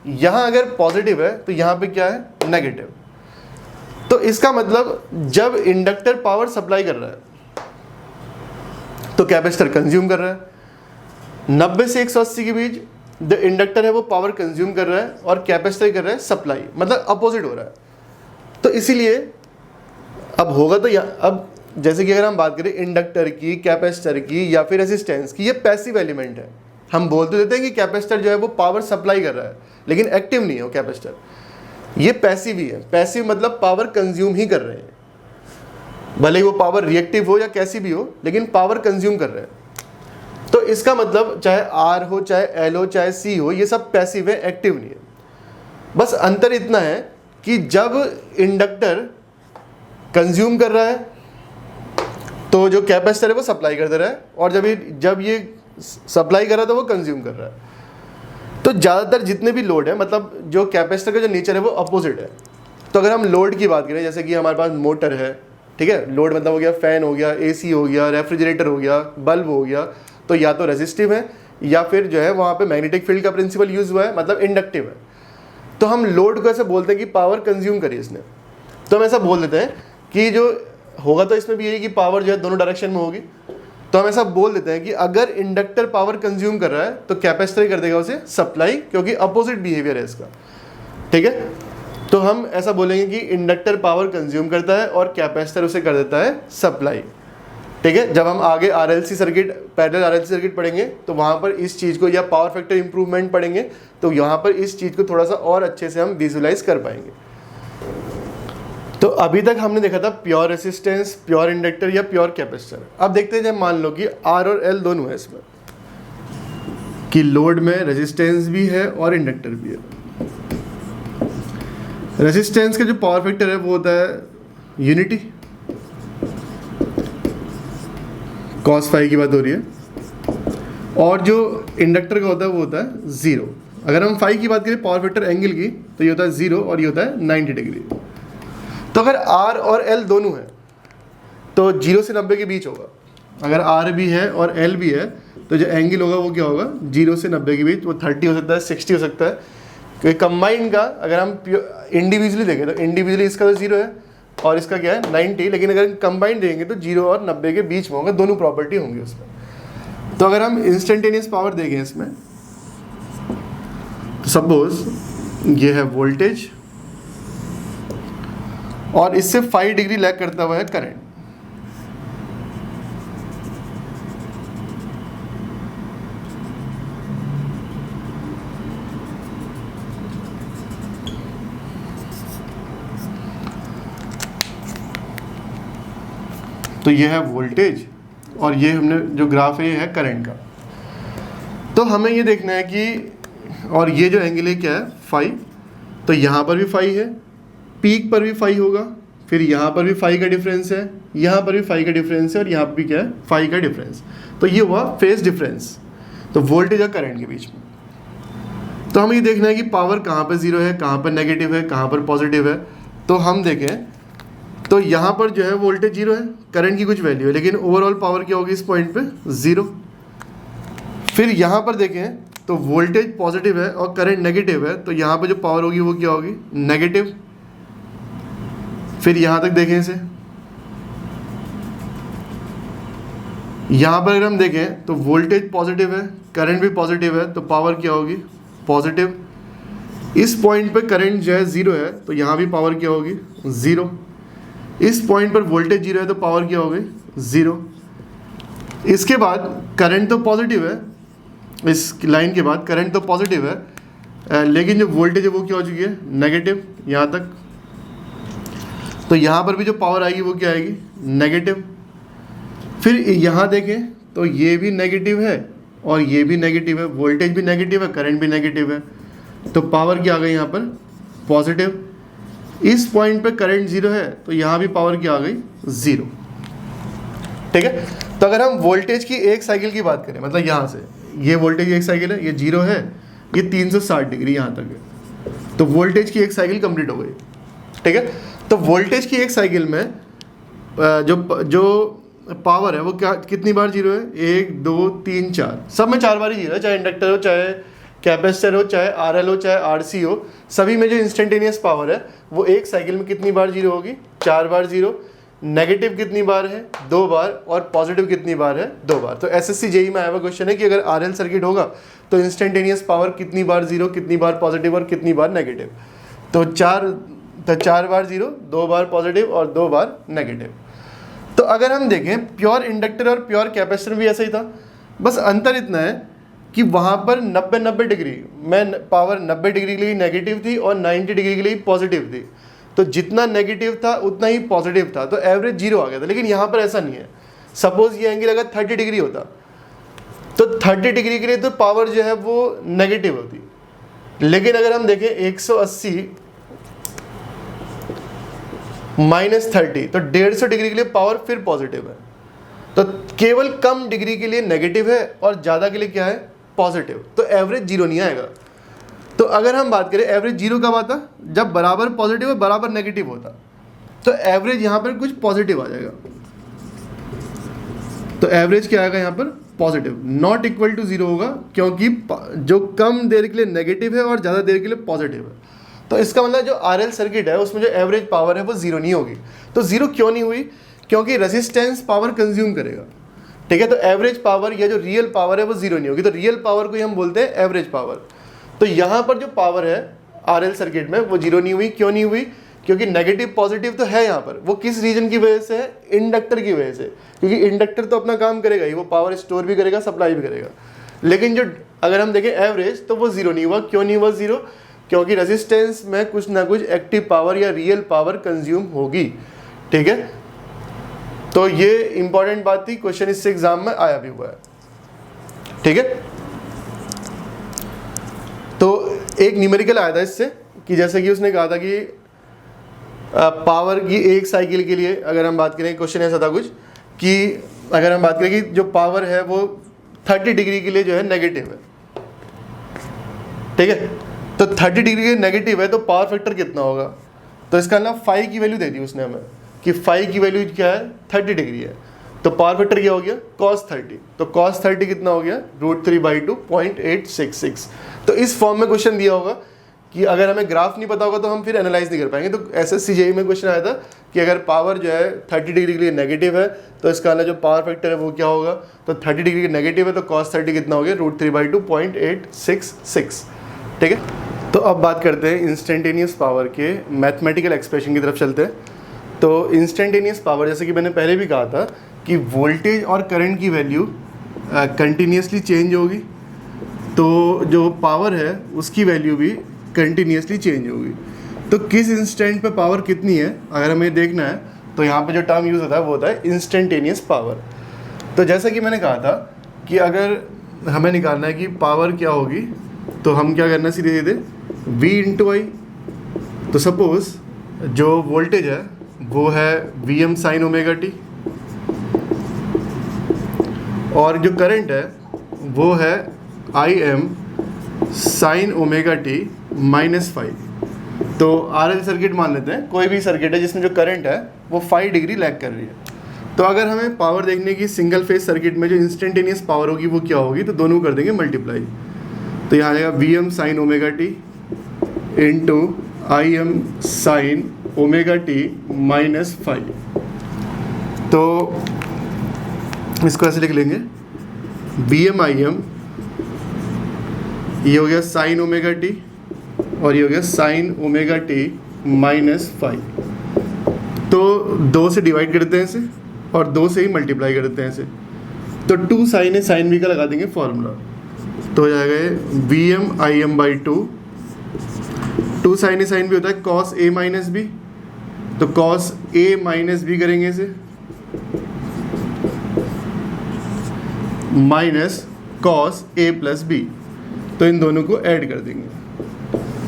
यहाँ अगर पॉजिटिव है तो यहाँ पे क्या है नेगेटिव। तो इसका मतलब जब इंडक्टर पावर सप्लाई कर रहा है तो कैपेसिटर कंज्यूम कर रहा है। 90 से 180 के बीच जो इंडक्टर है वो पावर कंज्यूम कर रहा है और कैपेसिटर कर रहा है सप्लाई, मतलब अपोजिट हो रहा है। तो इसीलिए अब होगा तो अब जैसे कि अगर हम बात करें इंडक्टर की, कैपेसिटर की या फिर रेजिस्टेंस की, ये पैसिव एलिमेंट है। हम बोलते देते हैं कि कैपेसिटर जो है वो पावर सप्लाई कर रहा है, लेकिन एक्टिव नहीं है वो कैपेसिटर, ये पैसिव ही है। पैसिव मतलब पावर कंज्यूम ही कर रहे हैं, भले ही वो पावर रिएक्टिव हो या कैसी भी हो, लेकिन पावर कंज्यूम कर रहे हैं। तो इसका मतलब चाहे R हो, चाहे L हो, चाहे C हो, ये सब पैसिव है, एक्टिव नहीं है। बस अंतर इतना है कि जब इंडक्टर कंज्यूम कर रहा है तो जो कैपेसिटर है वो सप्लाई कर दे रहा है, और जब ये सप्लाई कर रहा है तो वो कंज्यूम कर रहा है। तो ज़्यादातर जितने भी लोड है, मतलब जो कैपेसिटर का जो नेचर है वो अपोजिट है। तो अगर हम लोड की बात करें, जैसे कि हमारे पास मोटर है, ठीक है, लोड मतलब हो गया फैन हो गया, AC हो गया, रेफ्रिजरेटर हो गया, बल्ब हो गया, तो या तो रेजिस्टिव है या फिर जो है वहाँ पे मैग्नेटिक फील्ड का प्रिंसिपल यूज हुआ है, मतलब इंडक्टिव है। तो हम लोड को ऐसे बोलते हैं कि पावर कंज्यूम करी इसने, तो हम ऐसा बोल देते हैं कि जो होगा तो इसमें भी यही कि पावर जो है दोनों डायरेक्शन में होगी। तो हम ऐसा बोल देते हैं कि अगर इंडक्टर पावर कंज्यूम कर रहा है तो कैपेसिटर कर देगा उसे सप्लाई, क्योंकि अपोजिट बिहेवियर है इसका, ठीक है। तो हम ऐसा बोलेंगे कि इंडक्टर पावर कंज्यूम करता है और कैपेसिटर उसे कर देता है सप्लाई, ठीक है। जब हम आगे RLC circuit, parallel RLC circuit पढ़ेंगे तो वहाँ पर इस चीज़ को, या पावर फैक्टर इंप्रूवमेंट पढ़ेंगे तो यहाँ पर इस चीज़ को थोड़ा सा और अच्छे से हम विजुलाइज कर पाएंगे। तो अभी तक हमने देखा था प्योर रेसिस्टेंस, प्योर इंडक्टर या प्योर कैपेसिटर। अब देखते हैं, जब मान लो कि R और L दोनों है इसमें, कि लोड में रेजिस्टेंस भी है और इंडक्टर भी है। रेजिस्टेंस का जो पावर फैक्टर है वो होता है यूनिटी, cos फाई की बात हो रही है, और जो इंडक्टर का होता है वो होता है 0। अगर हम फाई की बात करें पावर फैक्टर एंगल की, तो ये होता है 0 और ये होता है 90 डिग्री। तो अगर R और L दोनों है तो 0 से 90 के बीच होगा। अगर R भी है और L भी है तो जो एंगल होगा वो क्या होगा, 0 से 90 के बीच। वो 30 हो सकता है, 60 हो सकता है, क्योंकि कंबाइंड का अगर हम इंडिविजुअली देखें तो इंडिविजुअली इसका तो 0 है और इसका क्या है 90, लेकिन अगर कंबाइंड देंगे तो 0 और 90 के बीच में होगा, दोनों प्रॉपर्टी होंगी उसमें। तो अगर हम इंस्टेंटेनियस पावर देखें इसमें, तो सपोज ये है वोल्टेज और इससे 5 डिग्री लैग करता हुआ है करंट। तो ये है वोल्टेज और ये हमने जो ग्राफ है ये है करंट का। तो हमें ये देखना है कि, और ये जो एंगल है क्या है फाई, तो यहाँ पर भी फाई है, पीक पर भी फाई होगा, फिर यहाँ पर भी फाई का डिफरेंस है, यहाँ पर भी फाई का डिफरेंस है, और यहाँ पर भी क्या है फाई का डिफरेंस। तो ये हुआ फेज डिफरेंस, तो वोल्टेज और करंट के बीच में। तो हमें ये देखना है कि पावर कहाँ पर 0 है, कहाँ पर नेगेटिव है, कहाँ पर पॉजिटिव है। तो हम देखें तो यहाँ पर जो है वोल्टेज 0 है, करंट की कुछ वैल्यू है, लेकिन ओवरऑल पावर क्या होगी इस पॉइंट पे 0। फिर यहाँ पर देखें तो वोल्टेज पॉजिटिव है और करंट नेगेटिव है, तो यहाँ पर जो पावर होगी वो क्या होगी नेगेटिव। फिर यहाँ तक देखें इसे, यहाँ पर अगर हम देखें तो वोल्टेज पॉजिटिव है, करंट भी पॉजिटिव है, तो पावर क्या होगी पॉजिटिव। इस पॉइंट पे करंट जो है 0 है, तो यहाँ भी पावर क्या होगी 0। इस पॉइंट पर वोल्टेज 0 है तो पावर क्या होगी 0। इसके बाद करंट तो पॉजिटिव है, इस लाइन के बाद करंट तो पॉजिटिव है, लेकिन जो वोल्टेज है वो क्या हो चुकी है नेगेटिव यहाँ तक। तो यहाँ पर भी जो पावर आएगी वो क्या आएगी नेगेटिव। फिर यहाँ देखें तो ये भी नेगेटिव है और ये भी नेगेटिव है, वोल्टेज भी नेगेटिव है, करंट भी नेगेटिव है, तो पावर क्या आ गई यहाँ पर पॉजिटिव। इस पॉइंट पे करंट 0 है तो यहाँ भी पावर क्या आ गई 0, ठीक है। तो अगर हम वोल्टेज की एक साइकिल की बात करें, मतलब यहाँ से ये वोल्टेज की एक साइकिल है, ये 0 है, ये 360 डिग्री यहाँ तक है। तो वोल्टेज की एक साइकिल कंप्लीट हो गई, ठीक है। तो वोल्टेज की एक साइकिल में जो पावर है वो क्या कितनी बार जीरो है, 1 2 3 4, सब में 4 बार ही जीरो है, चाहे इंडक्टर हो, चाहे कैपेसिटर हो, चाहे आरएल हो, चाहे आरसी हो, सभी में जो इंस्टेंटेनियस पावर है वो एक साइकिल में कितनी बार जीरो होगी, 4 बार जीरो। नेगेटिव कितनी बार है, 2 बार, और पॉजिटिव कितनी बार है, 2 बार। तो एसएससी जेईई में आया हुआ क्वेश्चन है कि अगर आरएल सर्किट होगा तो इंस्टेंटेनियस पावर कितनी बार जीरो, कितनी बार पॉजिटिव और कितनी बार नेगेटिव। तो 4 बार जीरो, 2 बार पॉजिटिव और 2 बार नेगेटिव। तो अगर हम देखें प्योर इंडक्टर और प्योर कैपेसिटर भी ऐसा ही था, बस अंतर इतना है कि वहाँ पर 90 डिग्री में पावर 90 डिग्री के लिए नेगेटिव थी और 90 डिग्री के लिए पॉजिटिव थी। तो जितना नेगेटिव था उतना ही पॉजिटिव था, तो एवरेज जीरो आ गया था। लेकिन यहाँ पर ऐसा नहीं है। सपोज ये एंगल अगर 30 डिग्री होता तो 30 डिग्री के लिए तो पावर जो है वो नेगेटिव होती, लेकिन अगर हम देखें 180 -30 तो 150 डिग्री के लिए पावर फिर पॉजिटिव है। तो केवल कम डिग्री के लिए नेगेटिव है और ज़्यादा के लिए क्या है, पॉजिटिव। तो एवरेज जीरो नहीं आएगा। तो अगर हम बात करें एवरेज जीरो कब आता, जब बराबर पॉजिटिव और बराबर नेगेटिव होता, तो एवरेज यहाँ पर कुछ पॉजिटिव आ जाएगा। तो एवरेज क्या आएगा यहाँ पर, positive, not equal to zero होगा, क्योंकि जो कम देर के लिए नेगेटिव है और ज़्यादा देर के लिए पॉजिटिव है। तो इसका मतलब जो आरएल सर्किट है उसमें जो एवरेज पावर है वो जीरो नहीं होगी। तो जीरो क्यों नहीं हुई, क्योंकि रेजिस्टेंस पावर कंज्यूम करेगा, ठीक है। तो एवरेज पावर या जो रियल पावर है वो जीरो नहीं होगी। तो रियल पावर को ही हम बोलते हैं एवरेज पावर। तो यहाँ पर जो पावर है आरएल सर्किट में वो जीरो नहीं हुई। क्यों नहीं हुई, क्योंकि नेगेटिव पॉजिटिव तो है यहाँ पर। वो किस रीजन की वजह से है, इंडक्टर की वजह से, क्योंकि इंडक्टर तो अपना काम करेगा ही, वो पावर स्टोर भी करेगा, सप्लाई भी करेगा। लेकिन जो अगर हम देखें एवरेज, तो वो जीरो नहीं हुआ। क्यों नहीं हुआ जीरो, क्योंकि रेजिस्टेंस में कुछ ना कुछ एक्टिव पावर या रियल पावर कंज्यूम होगी, ठीक है। तो ये इंपॉर्टेंट बात थी, क्वेश्चन इससे एग्जाम में आया भी हुआ है, ठीक है। तो एक न्यूमेरिकल आया था इससे कि जैसे कि उसने कहा था कि पावर की एक साइकिल के लिए अगर हम बात करें, क्वेश्चन ऐसा था कुछ कि अगर हम बात करें कि जो पावर है वो 30 डिग्री के लिए जो है नेगेटिव है, ठीक है। तो 30 डिग्री के नेगेटिव है तो पावर फैक्टर कितना होगा, तो इसका मतलब फाई की वैल्यू दे दी उसने हमें कि फाई की वैल्यू क्या है, 30 डिग्री है। तो पावर फैक्टर क्या हो गया, cos 30। तो cos 30 कितना हो गया, √3/2 0.866। तो इस फॉर्म में क्वेश्चन दिया होगा कि अगर हमें ग्राफ नहीं पता होगा तो हम फिर एनालाइज नहीं कर पाएंगे। तो एसएससी जेईई में क्वेश्चन आया था कि अगर पावर जो है 30 डिग्री के लिए नेगेटिव है तो इसका मतलब जो पावर फैक्टर है वो क्या होगा। तो 30 डिग्री के नेगेटिव है तो cos 30 कितना हो गया, √3/2 0.866, ठीक है। तो अब बात करते हैं इंस्टेंटेनियस पावर के मैथमेटिकल एक्सप्रेशन की तरफ चलते हैं। तो इंस्टेंटेनियस पावर, जैसे कि मैंने पहले भी कहा था कि वोल्टेज और करंट की वैल्यू कंटिन्यूसली चेंज होगी, तो जो पावर है उसकी वैल्यू भी कंटिन्यूसली चेंज होगी। तो किस इंस्टेंट पे पावर कितनी है अगर हमें देखना है, तो यहाँ पे जो टर्म यूज़ होता है वो होता है इंस्टेंटेनियस पावर। तो जैसा कि मैंने कहा था कि अगर हमें निकालना है कि पावर क्या होगी, तो हम क्या करना है, सीधे सीधे V × I। तो सपोज जो वोल्टेज है वो है Vm sin ωt और जो करंट है वो है Im sin ωt -ϕ। तो RL सर्किट मान लेते हैं, कोई भी सर्किट है जिसमें जो करंट है वो 5 डिग्री लैग कर रही है। तो अगर हमें पावर देखने की सिंगल फेज सर्किट में जो इंस्टेंटेनियस पावर होगी वो क्या होगी, तो दोनों कर देंगे मल्टीप्लाई। तो यहाँ आ जाएगा Vm sin ωt × Im sin ωt -ϕ। तो इसको ऐसे लिख लेंगे, Vm Im ये हो गया sin ωt और ये हो गया sin ωt -ϕ। तो 2 से डिवाइड कर देते हैं इसे और 2 से ही मल्टीप्लाई कर देते हैं इसे। तो 2 sin है, sin v का लगा देंगे फॉर्मूला, तो हो जाएगा Vm Im/2। 2 sin है, sin v होता है cos a - b, तो cos a - b करेंगे इसे माइनस cos a + b। तो इन दोनों को ऐड कर देंगे,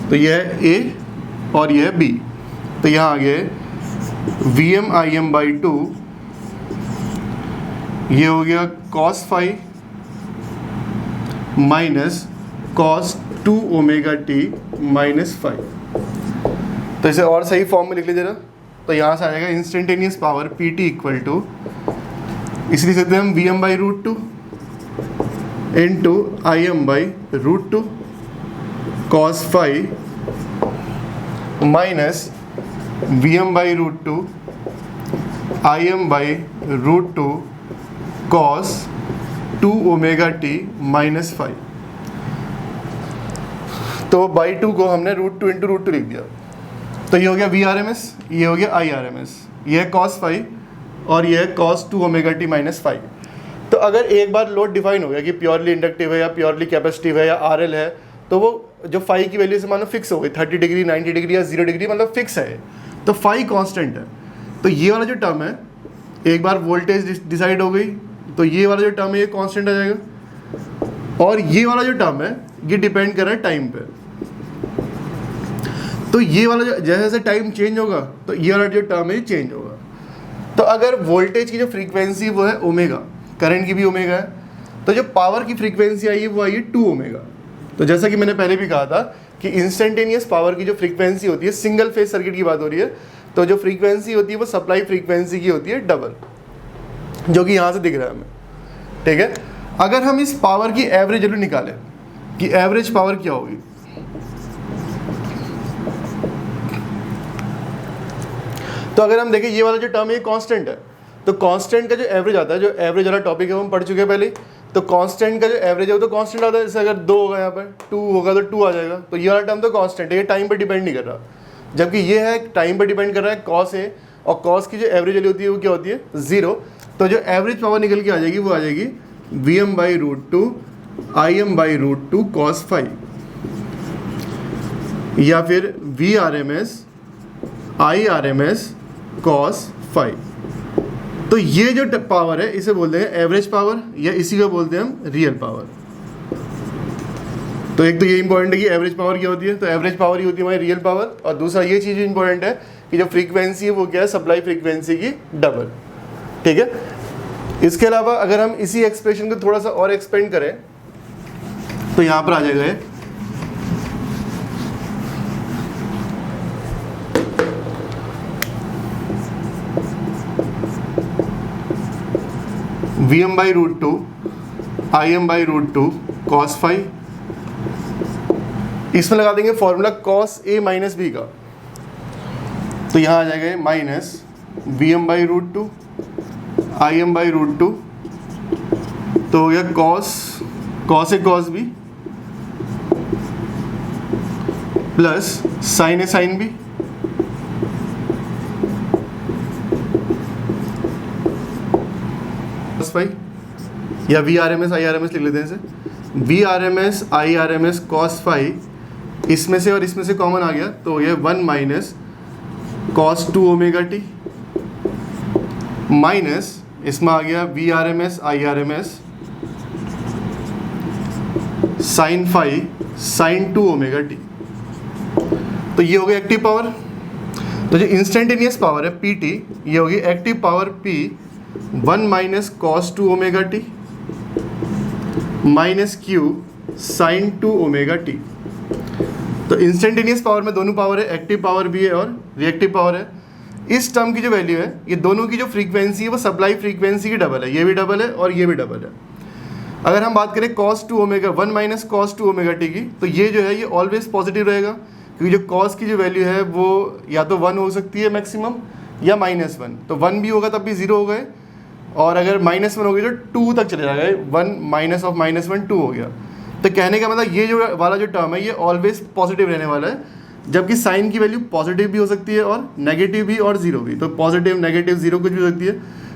तो यह है a और यह है b। तो यहाँ आ गया Vm Im/2, ये हो गया cos ϕ minus cos 2 omega T minus 5। तो इसे और सही फॉर्म में लिख लीजिए ना, तो यहाँ से आ जाएगा instantaneous power P T equal to, इसलिए सकते हैं हम V M by root two into I M by root two cos 5 minus V M by root two I M by root two cos 2 omega T minus 5। तो by 2 को हमने root 2 into root 2 लिख दिया। तो ये हो गया V R M S, ये हो गया आई आर एम एस, ये है कॉस 5 और ये है कॉस 2 ओमेगा टी माइनस 5। तो अगर एक बार लोड डिफाइन हो गया कि प्योरली इंडक्टिव है या प्योरली कैपेसिटिव है या आर एल है, तो वो जो फाई की वैल्यू से मानो फिक्स हो गई, 30 डिग्री 90 डिग्री या 0 डिग्री, मतलब फिक्स है। तो फाई कांस्टेंट है। तो ये वाला जो टर्म है, एक बार वोल्टेज डिसाइड हो गई तो ये वाला जो टर्म है ये कांस्टेंट आ जाएगा, और ये वाला जो टर्म है ये डिपेंड कर रहा है टाइम पे। तो ये वाला जो जैसे जैसे टाइम चेंज होगा तो ये वाला जो टर्म है ये चेंज होगा। तो अगर वोल्टेज की जो फ्रीक्वेंसी वो है ओमेगा, करंट की भी ओमेगा है, तो जो पावर की फ्रीक्वेंसी आई है वो आई है 2 ओमेगा। तो जैसा कि मैंने पहले भी कहा था कि इंस्टेंटेनियस पावर की जो फ्रीक्वेंसी होती है, सिंगल फेज सर्किट की बात हो रही है, तो जो फ्रीक्वेंसी होती है वो सप्लाई फ्रीक्वेंसी की होती है डबल, जो कि यहाँ से दिख रहा है हमें। ठीक है, अगर हम इस पावर की एवरेज वैल्यू निकालें कि एवरेज पावर क्या होगी, तो अगर हम देखें ये वाला जो टर्म है कांस्टेंट है, तो कांस्टेंट का जो एवरेज आता है, जो एवरेज वाला टॉपिक है वो हम पढ़ चुके हैं पहले। तो कांस्टेंट का जो एवरेज है वो तो कांस्टेंट आता है, जैसे अगर 2 होगा यहाँ पर 2 होगा तो 2 आ जाएगा। तो ये वाला टर्म तो कांस्टेंट है, ये टाइम पर डिपेंड नहीं कर रहा, जबकि ये है टाइम पर डिपेंड कर रहा है, कॉस है, और कॉस की जो एवरेज वैल्यू होती है वो क्या होती है 0। तो जो एवरेज पावर निकल के आ जाएगी वो आ जाएगी V M by root two I M by root two cos 5, या फिर V R M S I R M S cos 5। तो ये जो पावर है इसे बोलते हैं एवरेज पावर, या इसी को बोलते हैं हम रियल पावर। तो एक तो ये इंपॉर्टेंट है कि एवरेज पावर क्या होती है, तो एवरेज पावर ही होती है हमारी रियल पावर। और दूसरा ये चीज़ इंपॉर्टेंट है कि जो फ्रीक्वेंसी है वो क्या है, सप्लाई फ्रीक्वेंसी की डबल। ठीक है, इसके अलावा अगर हम इसी एक्सप्रेशन को थोड़ा सा और एक्सपेंड करें तो यहाँ पर आ जाएगा ये V M by root two I M by root two cos 5, इसमें लगा देंगे formula cos A minus B का, तो यहाँ आ जाएगा minus V M by root two I M by root two, तो हो गया cos A cos B plus sine A sine B, या V R M S I R M S लिख लेते हैं इसे, V R M S I R M S cos 5, इसमें से और इसमें से कॉमन आ गया तो ये 1 minus cos 2 omega T minus इसमें आ गया V R M S I R M S sine 5 sine 2 omega T. तो ये हो गया एक्टिव पावर। तो जो इंस्टेंटेनियस पावर है पी टी, ये होगी active power P 1 minus cos 2 omega T minus Q sine 2 omega T. तो इंस्टेंटेनियस पावर में दोनों पावर है, एक्टिव पावर भी है और रिएक्टिव पावर है। इस टर्म की जो वैल्यू है, ये दोनों की जो फ्रीक्वेंसी है वो सप्लाई फ्रीक्वेंसी की डबल है, ये भी डबल है और ये भी डबल है। अगर हम बात करें cos 2 omega 1 minus cos 2 omega T की, तो ये जो है ये ऑलवेज पॉजिटिव रहेगा, क्योंकि जो cos की जो वैल्यू है वो या तो 1 हो सकती है मैक्सिमम या -1। तो 1 भी होगा तब भी 0 हो गए, और अगर -1 होगी तो 2 तक चले जाएगा, 1 माइनस ऑफ -1 2 हो गया। तो कहने का मतलब ये जो वाला जो टर्म है ये ऑलवेज पॉजिटिव रहने वाला है, जबकि साइन की वैल्यू पॉजिटिव भी हो सकती है और नेगेटिव भी और 0 भी। तो पॉजिटिव नेगेटिव 0 कुछ भी हो सकती है।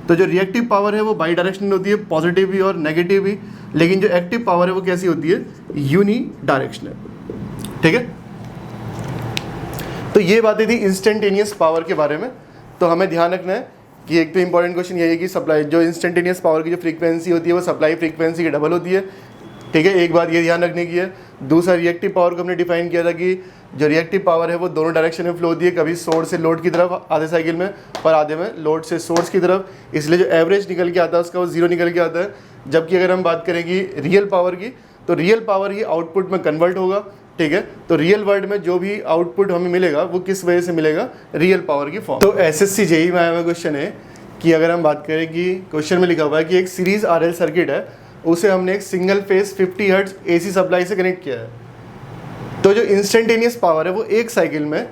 तो जो रिएक्टिव पावर है वो बाई डायरेक्शनल होती है, पॉजिटिव भी और नेगेटिव भी, लेकिन जो एक्टिव पावर है वो कैसी होती है, यूनी डायरेक्शनल। ठीक है, तो ये बातें थी इंस्टेंटेनियस पावर के बारे में। तो हमें ध्यान रखना है कि एक तो इंपॉर्टेंट क्वेश्चन यही है कि सप्लाई जो इंस्टेंटेनियस पावर की जो फ्रीक्वेंसी होती है वो सप्लाई फ्रीक्वेंसी की डबल होती है। ठीक है, एक बात ये ध्यान रखने की है। दूसरा, रिएक्टिव पावर को हमने डिफाइन किया था कि जो रिएक्टिव पावर है वो दोनों डायरेक्शन में फ्लो होती है, कभी सोर्स से लोड की तरफ आधे साइकिल में, पर आधे में लोड से सोर्स की तरफ। इसलिए जो एवरेज निकल के आता है उसका वो 0 निकल के आता है। जबकि अगर हम बात करेंगे रियल पावर की, तो रियल पावर ही आउटपुट में कन्वर्ट होगा, ठीक है। तो रियल वर्ल्ड में जो भी आउटपुट हमें मिलेगा वो किस वजह से मिलेगा, रियल पावर की फॉर्म। तो एसएससी जेईई में आया हुआ क्वेश्चन है कि अगर हम बात करें कि क्वेश्चन में लिखा हुआ है कि एक सीरीज आरएल सर्किट है, उसे हमने एक single phase 50 hertz AC supply से कनेक्ट किया है, तो जो इंस्टेंटेनियस पावर है वो एक साइकिल में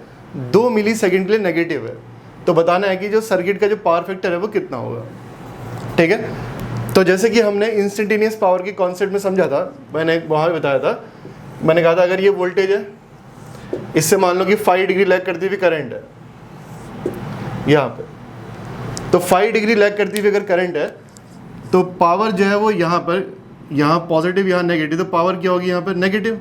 2 मिली सेकेंड के लिए नेगेटिव है। तो बताना है कि जो सर्किट का जो पावर फैक्टर है वो कितना होगा, ठीक है। तो जैसे कि हमने इंस्टेंटेनियस पावर के कॉन्सेप्ट में समझा था, मैंने वहाँ बताया था, मैंने कहा था अगर ये वोल्टेज है, इससे मान लो कि 5 डिग्री लैग करती हुई करंट है यहाँ पे, तो 5 डिग्री लैग करती हुई अगर करंट है तो पावर जो है वो यहाँ पर, यहाँ पॉजिटिव यहाँ नेगेटिव, तो पावर क्या होगी यहाँ पर नेगेटिव।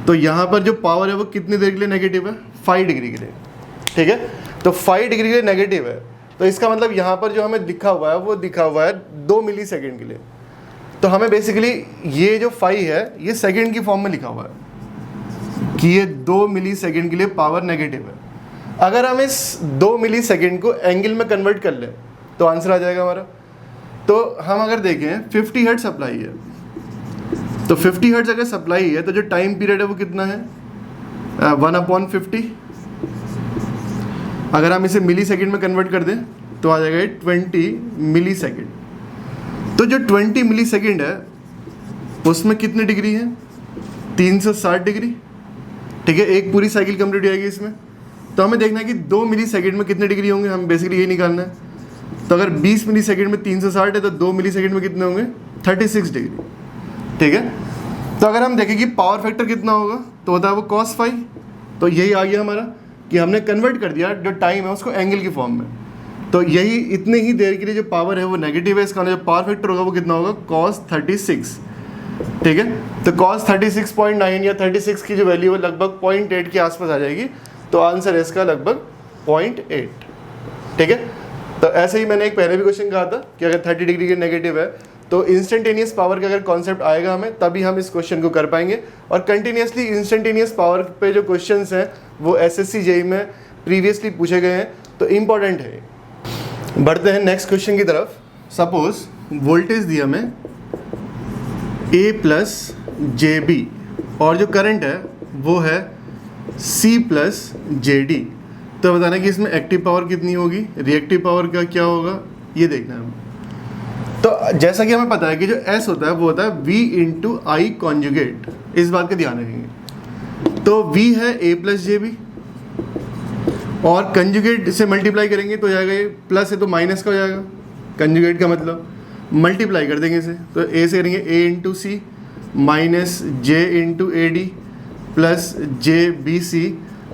तो यहाँ पर जो पावर है वो कितनी देर के लिए नेगेटिव है, 5 डिग्री के लिए, ठीक है। तो 5 डिग्री के लिए नेगेटिव है, तो इसका मतलब यहाँ पर जो हमें दिखा हुआ है वो दिखा हुआ है 2 मिली सेकेंड के लिए। तो हमें बेसिकली ये जो 5 है ये सेकेंड की फॉर्म में लिखा हुआ है कि ये 2 मिली सेकेंड के लिए पावर नेगेटिव है। अगर हम इस 2 मिली सेकेंड को एंगल में कन्वर्ट कर लें तो आंसर आ जाएगा हमारा। तो हम अगर देखें 50 हर्ट्ज सप्लाई है, तो 50 हर्ट्ज अगर सप्लाई है तो जो टाइम पीरियड है वो कितना है, 1/50। अगर हम इसे मिली सेकेंड में कन्वर्ट कर दें तो आ जाएगा 20 मिली सेकेंड। तो जो 20 मिली सेकेंड है उसमें कितने डिग्री है, 360 डिग्री, ठीक है। एक पूरी साइकिल कंप्लीट हो जाएगी इसमें। तो हमें देखना है कि 2 मिली सेकेंड में कितने डिग्री होंगे, हम बेसिकली ये निकालना है। तो अगर 20 मिली सेकेंड में 360 है तो 2 मिली सेकेंड में कितने होंगे, 36 डिग्री, ठीक है। तो अगर हम देखें कि पावर फैक्टर कितना होगा तो होता है वो cos फाई। तो यही आ गया हमारा कि हमने कन्वर्ट कर दिया जो टाइम है उसको एंगल की फॉर्म में। तो यही इतने ही देर के लिए जो पावर है वो नेगेटिव है, इसका जो पावर फैक्टर होगा वो कितना होगा, cos 36, ठीक है। तो cos 36.9 या 36 की जो वैल्यू है लगभग 0.8 के आसपास आ जाएगी। तो आंसर है इसका लगभग 0.8, ठीक है। तो ऐसे ही मैंने एक पहले भी क्वेश्चन कहा था कि अगर 30 डिग्री के नेगेटिव है तो इंस्टेंटेनियस पावर का अगर कॉन्सेप्ट आएगा हमें तभी हम इस क्वेश्चन को कर पाएंगे। और कंटिन्यूसली इंस्टेंटेनियस पावर पे जो क्वेश्चंस हैं वो एसएससी जेईई में प्रीवियसली पूछे गए हैं, तो इम्पॉर्टेंट है। बढ़ते हैं नेक्स्ट क्वेश्चन की तरफ। सपोज वोल्टेज दिया हमें A+JB और जो करंट है वो है C+JD। तो बताना कि इसमें एक्टिव पावर कितनी होगी, रिएक्टिव पावर का क्या होगा, ये देखना है हमें। तो जैसा कि हमें पता है कि जो S होता है वो होता है V/I कॉन्जुगेट, इस बात का ध्यान रखेंगे। तो V है A+JB और कंजुगेट से मल्टीप्लाई करेंगे तो जाएगा, ये प्लस है तो माइनस का हो जाएगा, कंजुगेट का मतलब मल्टीप्लाई कर देंगे इसे। तो A से करेंगे A/C minus J/AD plus JBC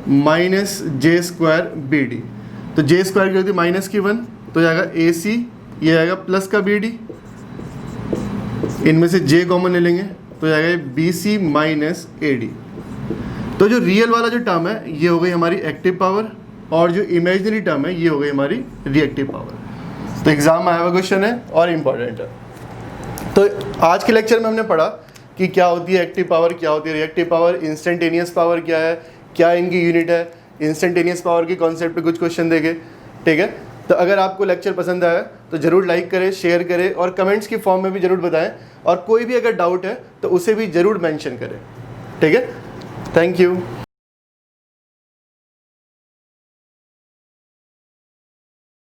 minus J²BD। तो J² की होती है माइनस की 1, तो जाएगा AC, ये आएगा प्लस का BD, इनमें से J कॉमन ले लेंगे तो जाएगा BC माइनस AD। तो जो रियल वाला जो टर्म है ये हो गई हमारी एक्टिव पावर और जो इमेजिनरी टर्म है ये हो गई हमारी रिएक्टिव पावर। तो एग्जाम में आया हुआ क्वेश्चन है और इम्पॉर्टेंट है। तो आज के लेक्चर में हमने पढ़ा कि क्या होती है एक्टिव पावर, क्या होती है रिएक्टिव पावर, इंस्टेंटेनियस पावर क्या है, क्या इनकी यूनिट है, इंस्टेंटेनियस पावर के कॉन्सेप्ट पे कुछ क्वेश्चन देखे, ठीक है। तो अगर आपको लेक्चर पसंद आया तो ज़रूर लाइक करें, शेयर करें और कमेंट्स की फॉर्म में भी ज़रूर बताएं, और कोई भी अगर डाउट है तो उसे भी ज़रूर मेंशन करें, ठीक है। Thank you.